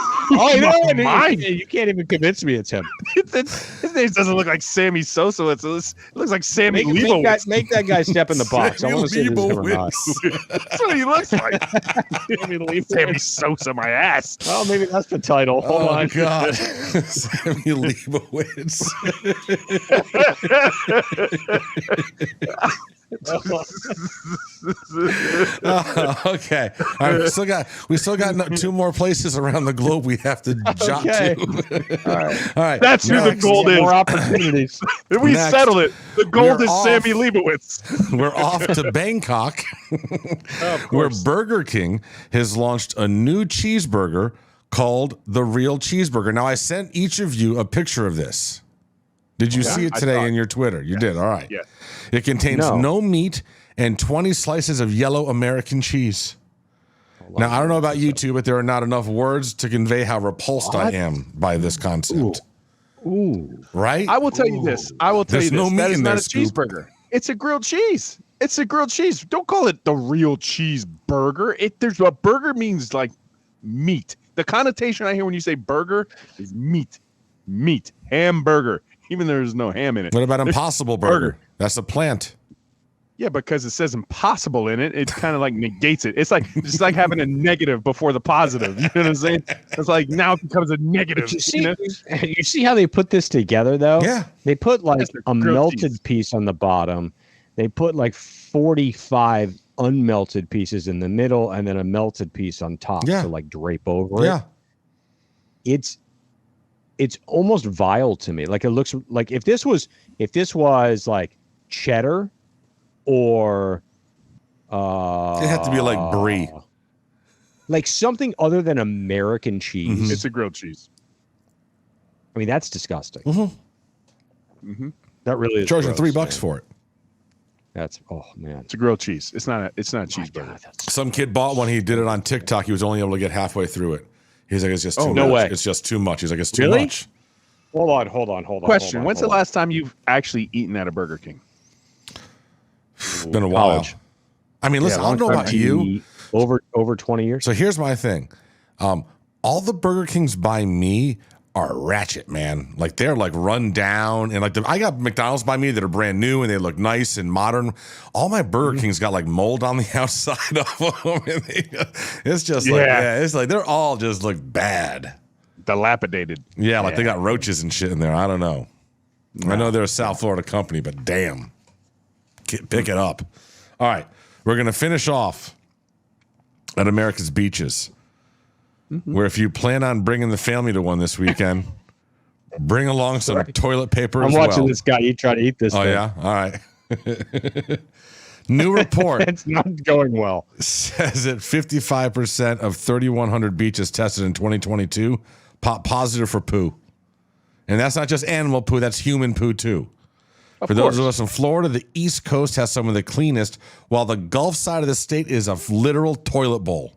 my mind. You can't even convince me it's him. His name doesn't look like Sammy Sosa. It looks like Sammy Make Liebowitz. that guy step in the box. I want to see if this is him or not. That's what he looks like. Sammy Sosa, my ass. Oh, maybe that's the title. Hold Oh on. God, Sammy Liebowitz. Okay, all right, we still got two more places around the globe we have to jump Okay. to. All right. All right, That's who the next, gold is. More opportunities. We Next. settled it. The gold We're is off. Sammy Liebowitz. We're off to Bangkok, where Burger King has launched a new cheeseburger called the Real Cheeseburger. Now, I sent each of you a picture of this. Did you see it I today saw it. in your Twitter? You did. All right. Yes. It contains No. no meat and 20 slices of yellow American cheese. Now, I don't know about you two, but there are not enough words to convey how repulsed I am by this concept. Ooh. Right? I will tell you this. I will tell There's you this. no meat That is in not there, a Scoop. cheeseburger. It's a grilled cheese. It's a grilled cheese. Don't call it the real cheeseburger. There's a burger means like meat. The connotation I hear when you say burger is meat. Meat. Hamburger. Even though there's no ham in it. What about There's Impossible Burger? That's a plant. Yeah, because it says impossible in it, it kind of like negates it. It's like having a negative before the positive. You know what I'm saying? It's like now it becomes a negative. You see how they put this together, though? Yeah. They put like That's the a grilled melted cheese. piece on the bottom. They put like 45 unmelted pieces in the middle and then a melted piece on top Yeah. to like drape over Yeah. it. It's almost vile to me. Like it looks like if this was If this was like cheddar or It had to be like brie. like something other than American cheese. It's a grilled cheese. I mean, that's disgusting. Mm-hmm. That really is Charging gross, $3 man. for it. That's man. It's a grilled cheese. It's not a Oh my cheeseburger. God, that's- Some kid bought one. He did it on TikTok. He was only able to get halfway through it. He's like, it's just too no much. way. It's just too much. He's like, it's too Really? much. Hold on. Question: When's the last time you've actually eaten at a Burger King? It's been a while. College. I mean, listen, I don't know about you. Over 20 years. So here's my thing. All the Burger Kings by me are ratchet, man. Like they're like run down and like I got McDonald's by me that are brand new and they look nice and modern. All my Burger Kings got like mold on the outside of them. And it's just it's like they're all just look bad. Dilapidated. Yeah, like they got roaches and shit in there. I don't know. I know they're a South Florida company, but damn. Pick it up. All right. We're going to finish off at America's Beaches, where if you plan on bringing the family to one this weekend, bring along some toilet paper I'm as watching well. this guy. You try to eat this. Oh, thing. yeah? All right. New report It's not going well. says that 55% of 3,100 beaches tested in 2022 pop positive for poo. And that's not just animal poo, that's human poo too. For those of us in Florida, the East Coast has some of the cleanest, while the Gulf side of the state is a literal toilet bowl.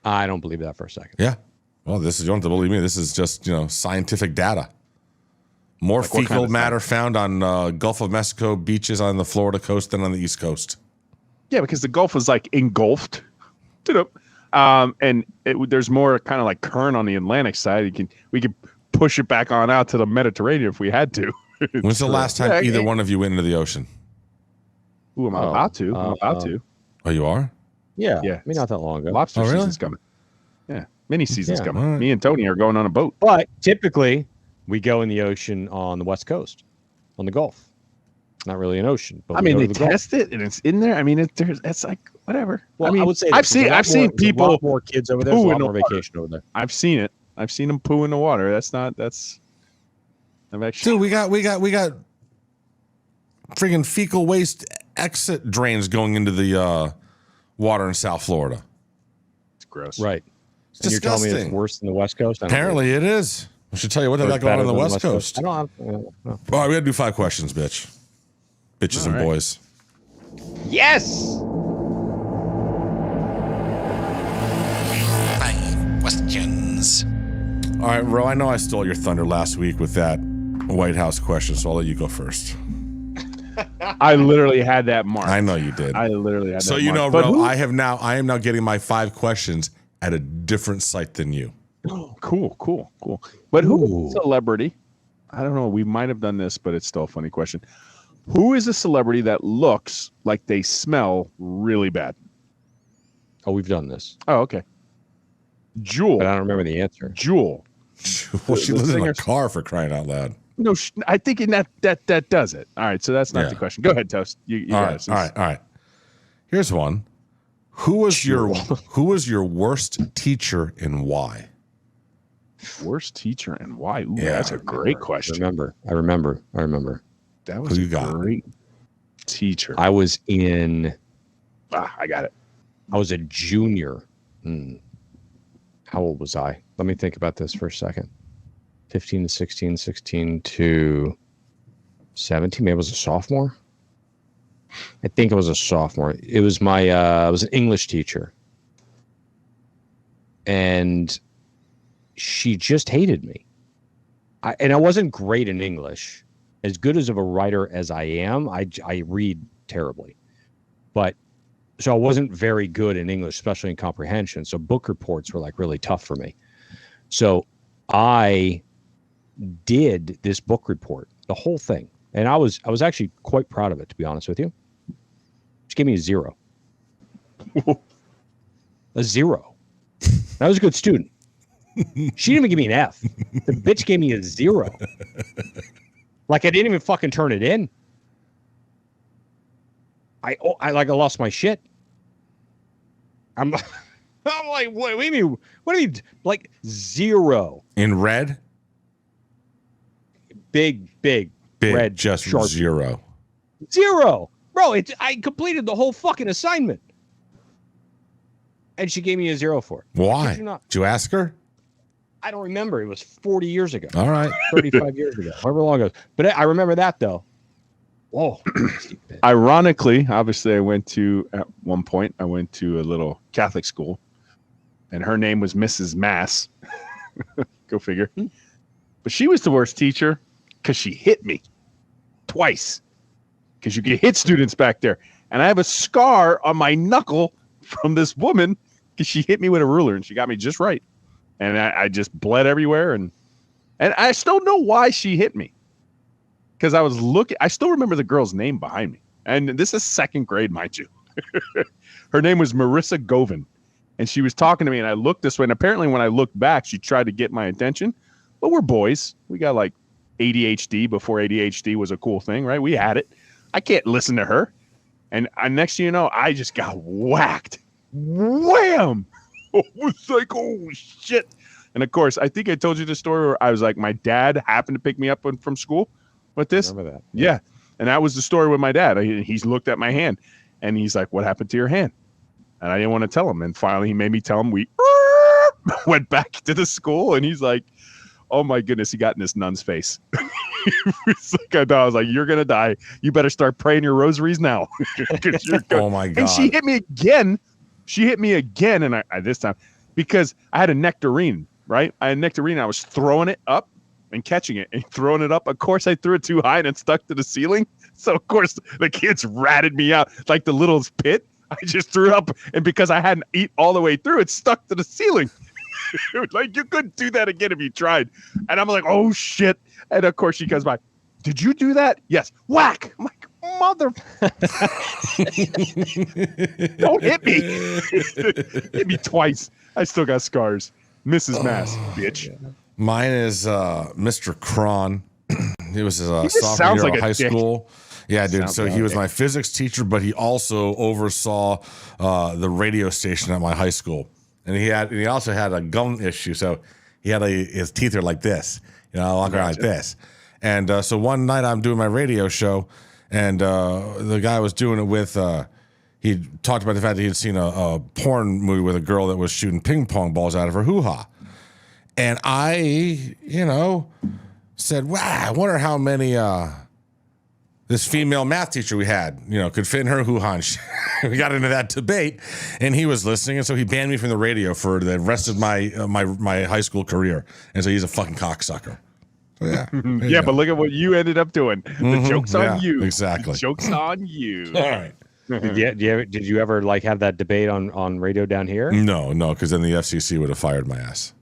I don't believe that for a second. Yeah. Well, this is, you don't have to believe me. This is just, scientific data. More Like what fecal kind of matter found on Gulf of Mexico beaches on the Florida coast than on the East Coast. Yeah, because the Gulf is like engulfed. And there's more kind of like current on the Atlantic side. We could push it back on out to the Mediterranean if we had to. When's the last time either one of you went into the ocean? Ooh, I'm about to. I'm about to. Oh, you are? Yeah. Yeah. I mean, not that long ago. Lobster really? season's coming. Yeah, mini season's Yeah. coming. All right. Me and Tony are going on a boat. But typically, we go in the ocean on the West Coast, on the Gulf. Not really an ocean. But I we mean, go they to the Gulf. test it and it's in there. I mean, it's like whatever. Well, I mean, would say I've this, there's seen a lot seen more- there's a people lot more kids over there. There's a poo lot in the more water. vacation over there. I've seen it. I've seen them poo in the water. I've actually. Dude, we got friggin' fecal waste exit drains going into the water in South Florida. It's gross. Right. It's And you're telling me it's disgusting. worse than the West Coast? I don't Apparently it is. I should tell you what they believe got it. going on the Better West than Coast. I don't All right, we got to do 5 questions, bitch. Bitches All and right. boys. Yes. 5 questions. All right, Ro, I know I stole your thunder last week with that White House question, so I'll let you go first. I literally had that marked. I know you did. I literally had So that you know, marked. But Ro, I am now getting my 5 questions at a different site than you. Cool. But who is a celebrity? I don't know. We might have done this, but it's still a funny question. Who is a celebrity that looks like they smell really bad? Oh, we've done this, Oh, okay. Jewel. but I don't remember the answer. Jewel. Well, she The lives in a singer- car, for crying out loud. No, I think that does it. All right, so that's not Yeah. the question. Go ahead, Toast. You All got right, it. all right. Here's one. Who was your worst teacher and why? Worst teacher and why? Ooh, Yeah, that's a great question. I remember. That was Who a you got? great teacher. I was in. I got it. I was a junior. How old was I? Let me think about this for a second. 15 to 16, 16 to 17. Maybe I was a sophomore. I think I was a sophomore. It was I was an English teacher. And she just hated me. I wasn't great in English. As good as of a writer as I am, I read terribly. But so I wasn't very good in English, especially in comprehension. So book reports were like really tough for me. So I did this book report, the whole thing. And I was actually quite proud of it, to be honest with you. She gave me a 0. A 0. I was a good student. She didn't even give me an F. The bitch gave me a 0. Like I didn't even fucking turn it in. I lost my shit. I'm like, what do you mean? What do you mean? Like 0. In red? Big Big, red just Sharpie. zero. Zero. Bro, I completed the whole fucking assignment. And she gave me a 0 for it. Why? Did you not? Did you ask her? I don't remember. It was 40 years ago. All right. 35 years ago. However long ago. But I remember that, though. Whoa. Ironically, obviously, at one point, I went to a little Catholic school, and her name was Mrs. Mass. Go figure. But she was the worst teacher because she hit me twice. Because you can hit students back there. And I have a scar on my knuckle from this woman because she hit me with a ruler, and she got me just right. And I just bled everywhere. And I still know why she hit me. Because I was looking, I still remember the girl's name behind me. And this is second grade, mind you. Her name was Marissa Govin. And she was talking to me, and I looked this way. And apparently when I looked back, she tried to get my attention. But we're boys. We got like ADHD before ADHD was a cool thing, right? We had it. I can't listen to her. And next thing you know, I just got whacked. Wham! I was like, oh, shit. And, of course, I think I told you the story where I was like, my dad happened to pick me up from school with this. Remember that? Yeah. And that was the story with my dad. He's looked at my hand, and he's like, what happened to your hand? And I didn't want to tell him. And finally, he made me tell him. We went back to the school, and he's like, oh, my goodness, he got in this nun's face. It's like, I was like, you're going to die. You better start praying your rosaries now. Oh, my God. And she hit me again. And I this time, because I had a nectarine, right? I had a nectarine. I was throwing it up and catching it and throwing it up. Of course, I threw it too high and it stuck to the ceiling. So, of course, the kids ratted me out like the little pit. I just threw it up. And because I hadn't eat all the way through, it stuck to the ceiling. Like, you couldn't do that again if you tried. And I'm like, oh, shit. And, of course, she comes by. Did you do that? Yes. Whack. I'm like, mother. Don't hit me. Hit me twice. I still got scars. Mrs. Mass, bitch. Mine is Mr. Cron. He was a just sophomore sounds year like of a high dick. school. Yeah, dude. Sounds So like he a was dick. my physics teacher, but he also oversaw the radio station at my high school. And he also had a gum issue. So he had his teeth are like this. You know, I walk around like this. And so one night I'm doing my radio show, and the guy I was doing it with, he talked about the fact that he had seen a porn movie with a girl that was shooting ping pong balls out of her hoo-ha. And I, said, wow, I wonder how many this female math teacher we had, could fit in her hoo-ha. We got into that debate, and he was listening, and so he banned me from the radio for the rest of my my high school career. And so he's a fucking cocksucker. So yeah. Yeah, but look at what you ended up doing. The joke's on you. Exactly. The joke's on you. All right. Did you ever have that debate on radio down here? No, because then the FCC would have fired my ass.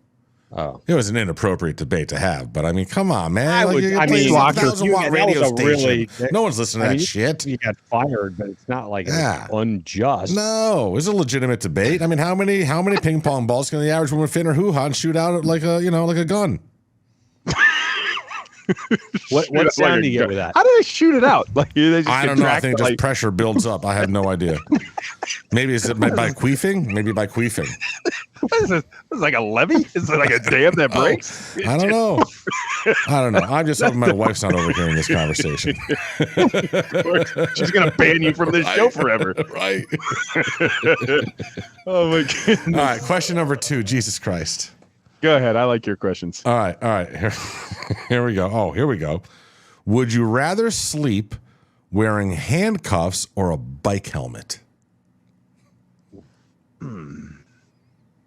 Oh, It was an inappropriate debate to have, but I mean, come on, man. I would- you're I playing mean, a Locker, 1,000-watt that radio was a really- station. No one's listening to that shit. You got fired, but it's not like Yeah. it's unjust. No, it's a legitimate debate. I mean, how many ping pong balls can the average woman fit in her hoo-ha and shoot out like a gun? What sound do you get with that? How do they shoot it out? Like they just I don't know. I contract, think just like, pressure builds up. I have no idea. Maybe is it by queefing? Maybe by queefing. what is this? This is like a levee? Is it like a dam that breaks? I don't know. I'm just hoping my wife's not overhearing this conversation. She's gonna ban you from this show forever. Right. Oh my goodness. All right. Question number 2. Jesus Christ. Go ahead. I like your questions. All right. Here we go. Oh, here we go. Would you rather sleep wearing handcuffs or a bike helmet?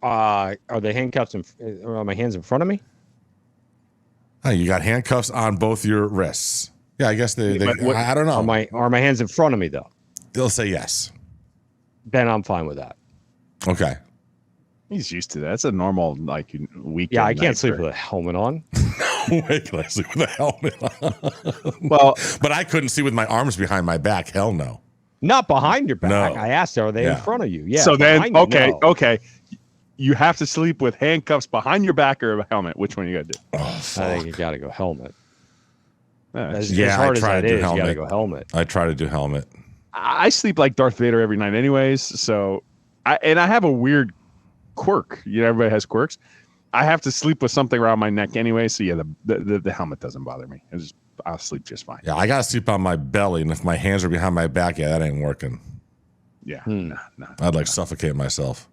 Are the handcuffs are my hands in front of me? Oh, you got handcuffs on both your wrists. Yeah, I guess they I don't know. Are my hands in front of me though? They'll say yes. Then I'm fine with that. Okay. He's used to that. It's a normal weekend. Yeah, I can't night sleep for- Oh with a helmet on. Wait, can I sleep with a helmet on? Well, But I couldn't see with my arms behind my back. Hell no. Not behind your back. No. I asked, are they Yeah. in front of you? Yeah. so then, behind you, no. okay. You have to sleep with handcuffs behind your back or a helmet. Which one you got to do? Oh, I fuck. think you got to go helmet. As Yeah, hard I as try that to do is, you got to helmet. go helmet. I try to do helmet. I sleep like Darth Vader every night, anyways. So, I have a weird quirk. Everybody has quirks. I have to sleep with something around my neck anyway. So yeah, the helmet doesn't bother me. I'll sleep just fine. Yeah, I gotta sleep on my belly, and if my hands are behind my back, yeah, that ain't working. Yeah, I'd suffocate myself.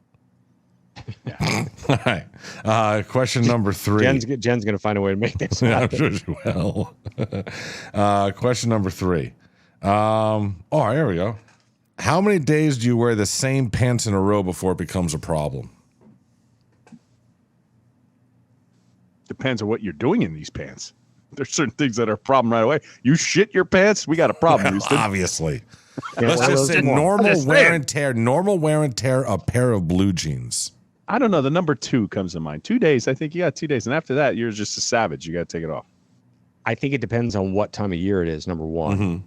Yeah. All right. Question number 3. Jen's gonna find a way to make this Yeah, I'm happen. sure she will. Question number 3. Here we go. How many days do you wear the same pants in a row before it becomes a problem? Depends on what you're doing in these pants. There's certain things that are a problem right away. You shit your pants, we got a problem. Houston. Obviously. Let's just say normal wear and tear, a pair of blue jeans. I don't know. The number 2 comes to mind. 2 days. I think you got 2 days. And after that, you're just a savage. You got to take it off. I think it depends on what time of year it is, number one.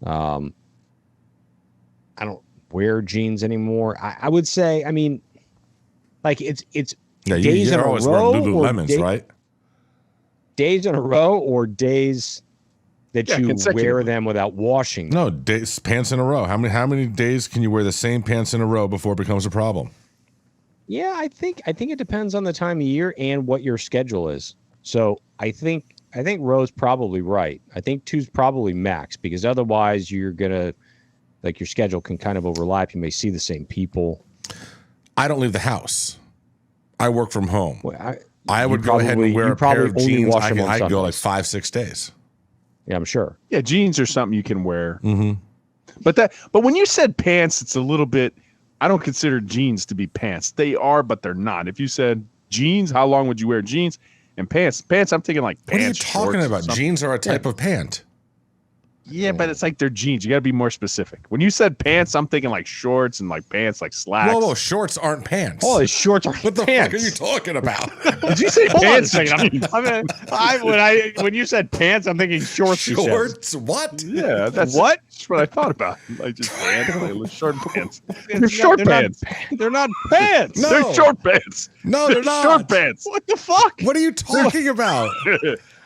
Mm-hmm. I don't wear jeans anymore. I would say, I mean, like it's days in a always row wear Lululemons, right? Days in a row or days that you wear consecutively. them without washing. No, days, pants in a row. How many days can you wear the same pants in a row before it becomes a problem? Yeah, I think it depends on the time of year and what your schedule is. So I think Ro's probably right. I think 2's probably max, because otherwise you're gonna, like, your schedule can kind of overlap. You may see the same people. I don't leave the house. I work from home. Well, I would go ahead and wear a pair of jeans. I could go like Sundays. 5-6 days. Yeah, I'm sure. Yeah, jeans are something you can wear. Mm-hmm. But when you said pants, it's a little bit. I don't consider jeans to be pants. They are, but they're not. If you said jeans, how long would you wear jeans? And pants, I'm thinking like pants. What are you talking about? Jeans are a type of pant. Yeah, but it's like they're jeans. You got to be more specific. When you said pants, I'm thinking like shorts and like pants, like slacks. Whoa, shorts aren't pants. Oh, shorts are what the pants. fuck are you talking about? Did you say Hold on a pants? second. When you said pants, I'm thinking shorts. Shorts? What? Yeah, that's what? That's what I thought about. Like just pants, like short pants. They're short pants. They're not pants. No. They're short pants. No, they're not. Short pants. What the fuck? What are you talking about?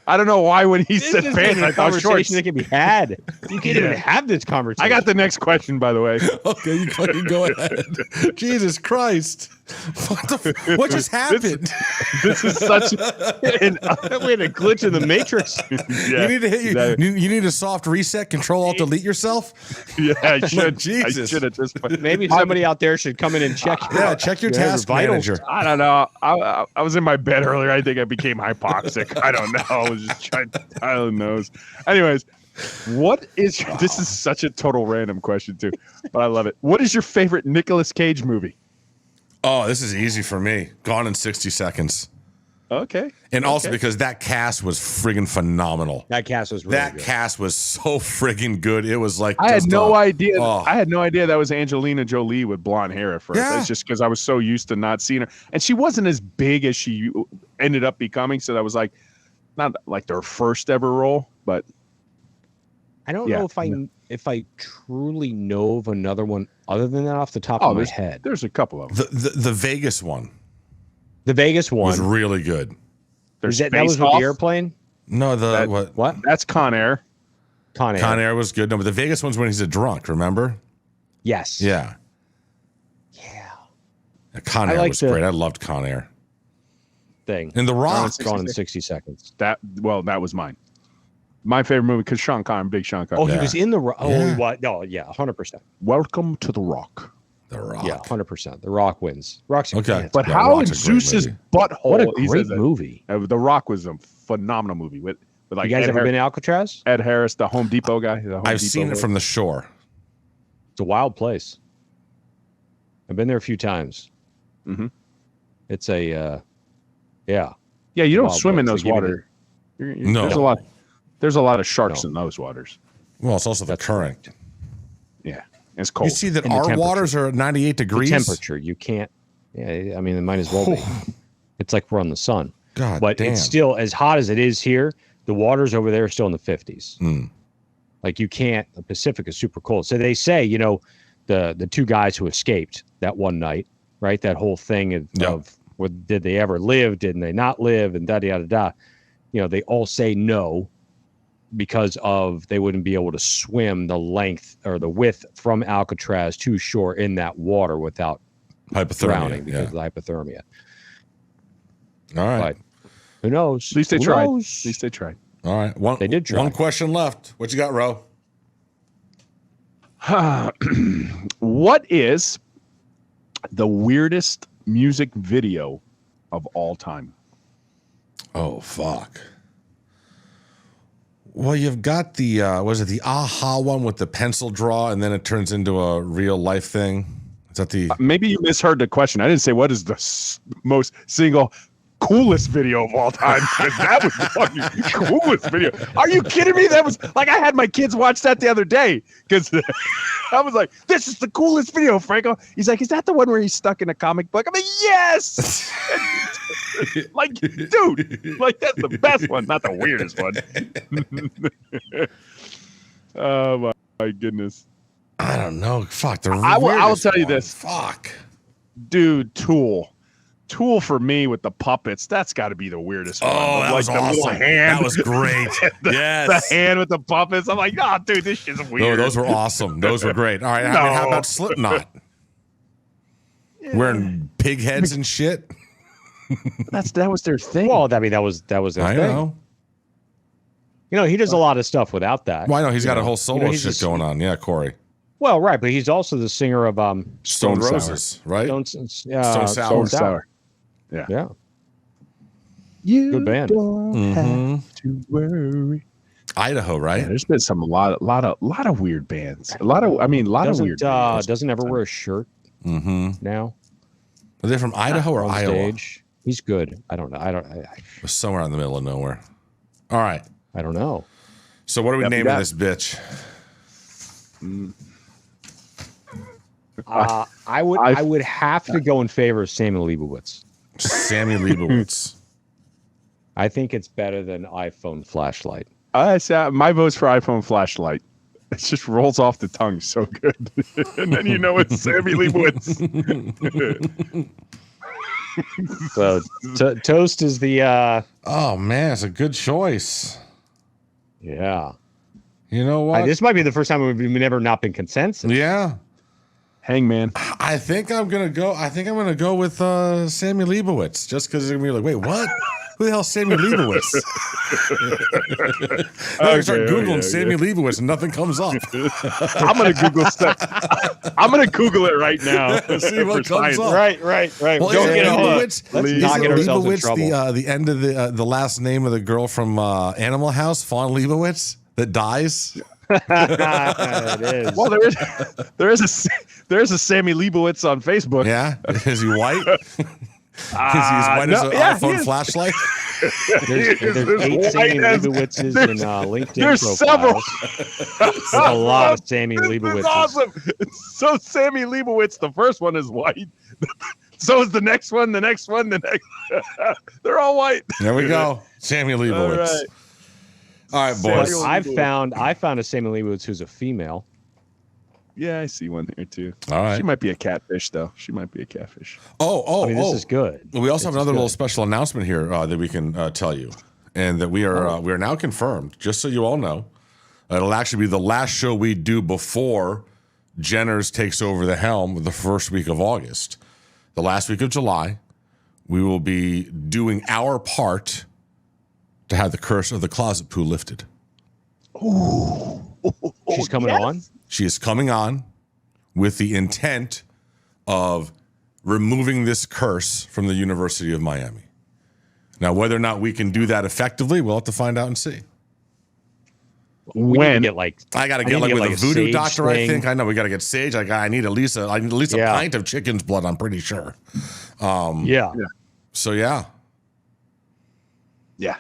I don't know why when he said This pants, is I a thought shorts. conversation that can be had. You can't even have this conversation. I got the next question, by the way. Okay, you fucking go ahead. Jesus Christ. What just happened? This is such an we had a glitch in the matrix. You need to hit you need a soft reset, Control Alt Delete yourself. Yeah, I should. Jesus. I should at this point. Maybe somebody out there should come in and check. Check your task manager. I don't know. I was in my bed earlier. I think I became hypoxic. I don't know. I was just trying to dial the nose. Anyways, what is this is such a total random question too, but I love it. What is your favorite Nicolas Cage movie? Oh, this is easy for me. Gone in 60 Seconds. Okay. And also because that cast was friggin' phenomenal. That cast was really good. Cast was so friggin' good. It was like I had no idea. Oh. I had no idea that was Angelina Jolie with blonde hair at first. Yeah. That's just because I was so used to not seeing her, and she wasn't as big as she ended up becoming. So that was like not like their first ever role, but I don't know if I truly know of another one other than that off the top of my head. There's a couple of them. The Vegas one. The Vegas one Was really good. There's that was with the airplane. No, What? That's Con Air. Con Air. Con Air was good. No, but the Vegas one's when he's a drunk, remember? Yes. Yeah. Yeah. Con Air was great. I loved Con Air. Thing. And The Rock. Gone in 60 Seconds. That was mine. My favorite movie because Sean Connery, I'm a big Sean Connery. Oh, he was in the Rock. Oh, Yeah. what? No, yeah, 100%. Welcome to The Rock. The Rock. Yeah, 100%. The Rock wins. Rock's a Okay. great- But Yeah, how Rock's in a great Zeus's movie. butthole? What a he great says that. movie. The Rock was a phenomenal movie with like You guys Ed, ever been to Alcatraz? Ed Harris, the Home Depot guy. I've seen it from the shore. It's a wild place. I've been there a few times. Mhm. It's a, yeah. Yeah, you don't Wild swim in place. those They give waters. No. There's a lot of sharks in those waters. Well, it's also the current. Yeah, it's cold. You see that And the our temperature. waters are at 98 degrees? Temperature. You can't. Yeah, I mean, it might as well be. It's like we're on the sun. God But damn. it's still as hot as it is here. The waters over there are still in the 50s. Mm. Like you can't. The Pacific is super cold. So they say, the two guys who escaped that one night, right? That whole thing of did they ever live? Didn't they not live? And da da da da. They all say no because of they wouldn't be able to swim the length or the width from Alcatraz to shore in that water without drowning because of the hypothermia. All right. But who knows? At least they Who tried. knows? At least they tried. All right. They did try. One question left. What you got, Ro? What is the weirdest music video of all time? Oh, fuck. Well, you've got the, was it the Aha one with the pencil draw and then it turns into a real life thing? Is that the. Maybe you misheard the question. I didn't say what is the most single coolest video of all time. That was the fucking coolest video. Are you kidding me? That was like I had my kids watch that the other day because I was like, "This is the coolest video, Franco." He's like, "Is that the one where he's stuck in a comic book?" I'm like, "Yes." Like, dude, like that's the best one, not the weirdest one. Oh my goodness. I don't know. Fuck. I will tell you this. Fuck. Dude, Tool for me with the puppets, that's got to be the weirdest one. Oh, that was awesome. That was great. Yes. The hand with the puppets. I'm like, oh, dude, this shit's weird. No, those were awesome. Those were great. All right. I mean, how about Slipknot? Yeah. Wearing pig heads and shit. That was their thing. Well, I mean, that was their thing. I know. You know, he does a lot of stuff without that. Well, I know he's got a whole solo shit going on. Yeah, Corey. Well, right, but he's also the singer of Stone Roses, right? Stone Sour. Yeah. Good band. Don't have to worry. Idaho, right? Yeah, there's been a lot of weird bands. A lot of weird bands. Doesn't ever wear a shirt now. Are they from Idaho or Iowa? Stage. He's good. I don't know. Somewhere in the middle of nowhere. All right. I don't know. So what are we naming this bitch? I would have to go in favor of Sammy Liebowitz. Sammy Liebowitz. I think it's better than iPhone flashlight. My vote's for iPhone flashlight. It just rolls off the tongue so good. And then you know it's Sammy Liebowitz. So Toast is the oh man, it's a good choice. Yeah. You know what? This might be the first time we've never not been consensus. Yeah. Hangman. I think I'm gonna go with Sammy Liebowitz just because they're gonna be like, wait, what? Who the hell's Sammy Liebowitz? I start Googling Sammy Liebowitz and nothing comes up. I'm gonna Google stuff. I'm gonna Google it right now. See what comes up. Right. Well, Don't get Liebowitz. Let's not get ourselves in trouble. The end of the last name of the girl from Animal House, Fawn Liebowitz, that dies. It is. Well, there is a Sammy Liebowitz on Facebook. Yeah, is he white? Is he as white as an iPhone flashlight? There's 8 Sammy Leibowitzes in LinkedIn There's profiles. several. There's a lot of Sammy Leibowitzes. It's awesome. So Sammy Liebowitz, the first one is white. So is the next one, the next. They're all white. There we go. Sammy Liebowitz. All right, boys. I found a Sammy Liebowitz who's a female. Yeah, I see one here too. All right. She might be a catfish, though. She might be a catfish. This is good. We also have another little special announcement here that we can tell you, and that we are now confirmed. Just so you all know, it'll actually be the last show we do before Jenners takes over the helm the first week of August. The last week of July, we will be doing our part to have the curse of the closet poo lifted. Ooh. She's coming on? She is coming on with the intent of removing this curse from the University of Miami. Now, whether or not we can do that effectively, we'll have to find out and see. When I got to get with a voodoo doctor. Thing. I think I know we got to get sage. I need at least a pint of chicken's blood. I'm pretty sure. So yeah.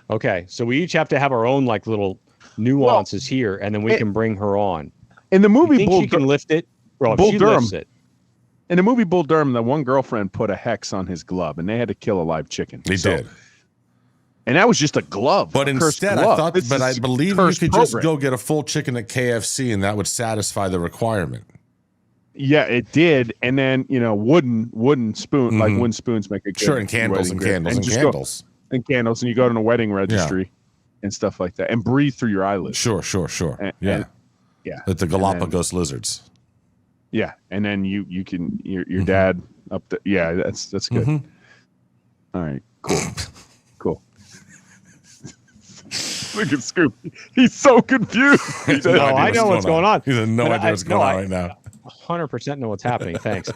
Okay. So we each have to have our own little nuances here, and then we can bring her on. In the movie, she can lift it. Well, Bull she Durham. lifts it. In the movie Bull Durham, the one girlfriend put a hex on his glove, and they had to kill a live chicken. They did. And that was just a glove. But instead, I believe you could just go get a full chicken at KFC, and that would satisfy the requirement. Yeah, it did. And then, wooden spoon, like wooden spoons make a good and candles and candles and candles. And candles, and you go to a wedding registry and stuff like that, and breathe through your eyelids. Sure. Like the Galapagos lizards. Yeah, and then you can your dad up the that's good. All right, cool. Look at Scoop. He's so confused. He has No, idea I know what's going on. He has no But idea what's going on right now. 100% know what's happening. Thanks.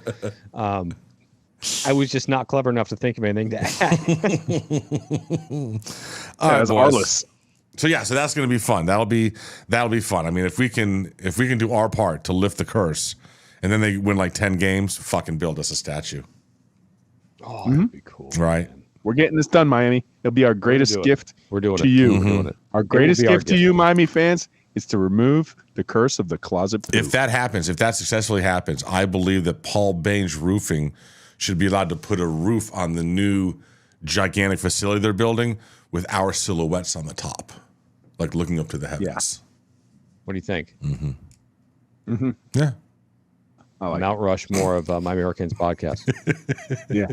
I was just not clever enough to think of anything to add. All right, That's boys. Arliss. So that's going to be fun. That'll be fun. I mean, if we can do our part to lift the curse, and then they win like 10 games, fucking build us a statue. Oh, that'd be cool. Right. We're getting this done, Miami. It'll be our greatest do it. gift We're doing to it. you. We're doing it. Our greatest be our gift to gift. you, Miami fans, is to remove the curse of the closet poo. If that happens, if that successfully happens, I believe that Paul Baines Roofing should be allowed to put a roof on the new gigantic facility they're building with our silhouettes on the top, like looking up to the heavens. What do you think? Yeah. I like Mount Rushmore of My Americans podcast. Yeah.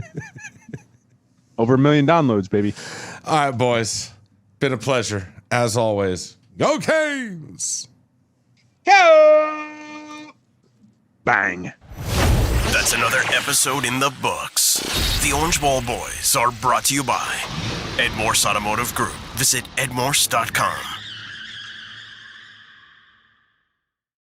Over 1 million downloads, baby. All right, boys. Been a pleasure, as always. Go Canes! Bang. That's another episode in the books. The Orange Bowl Boys are brought to you by Ed Morse Automotive Group. Visit edmorse.com.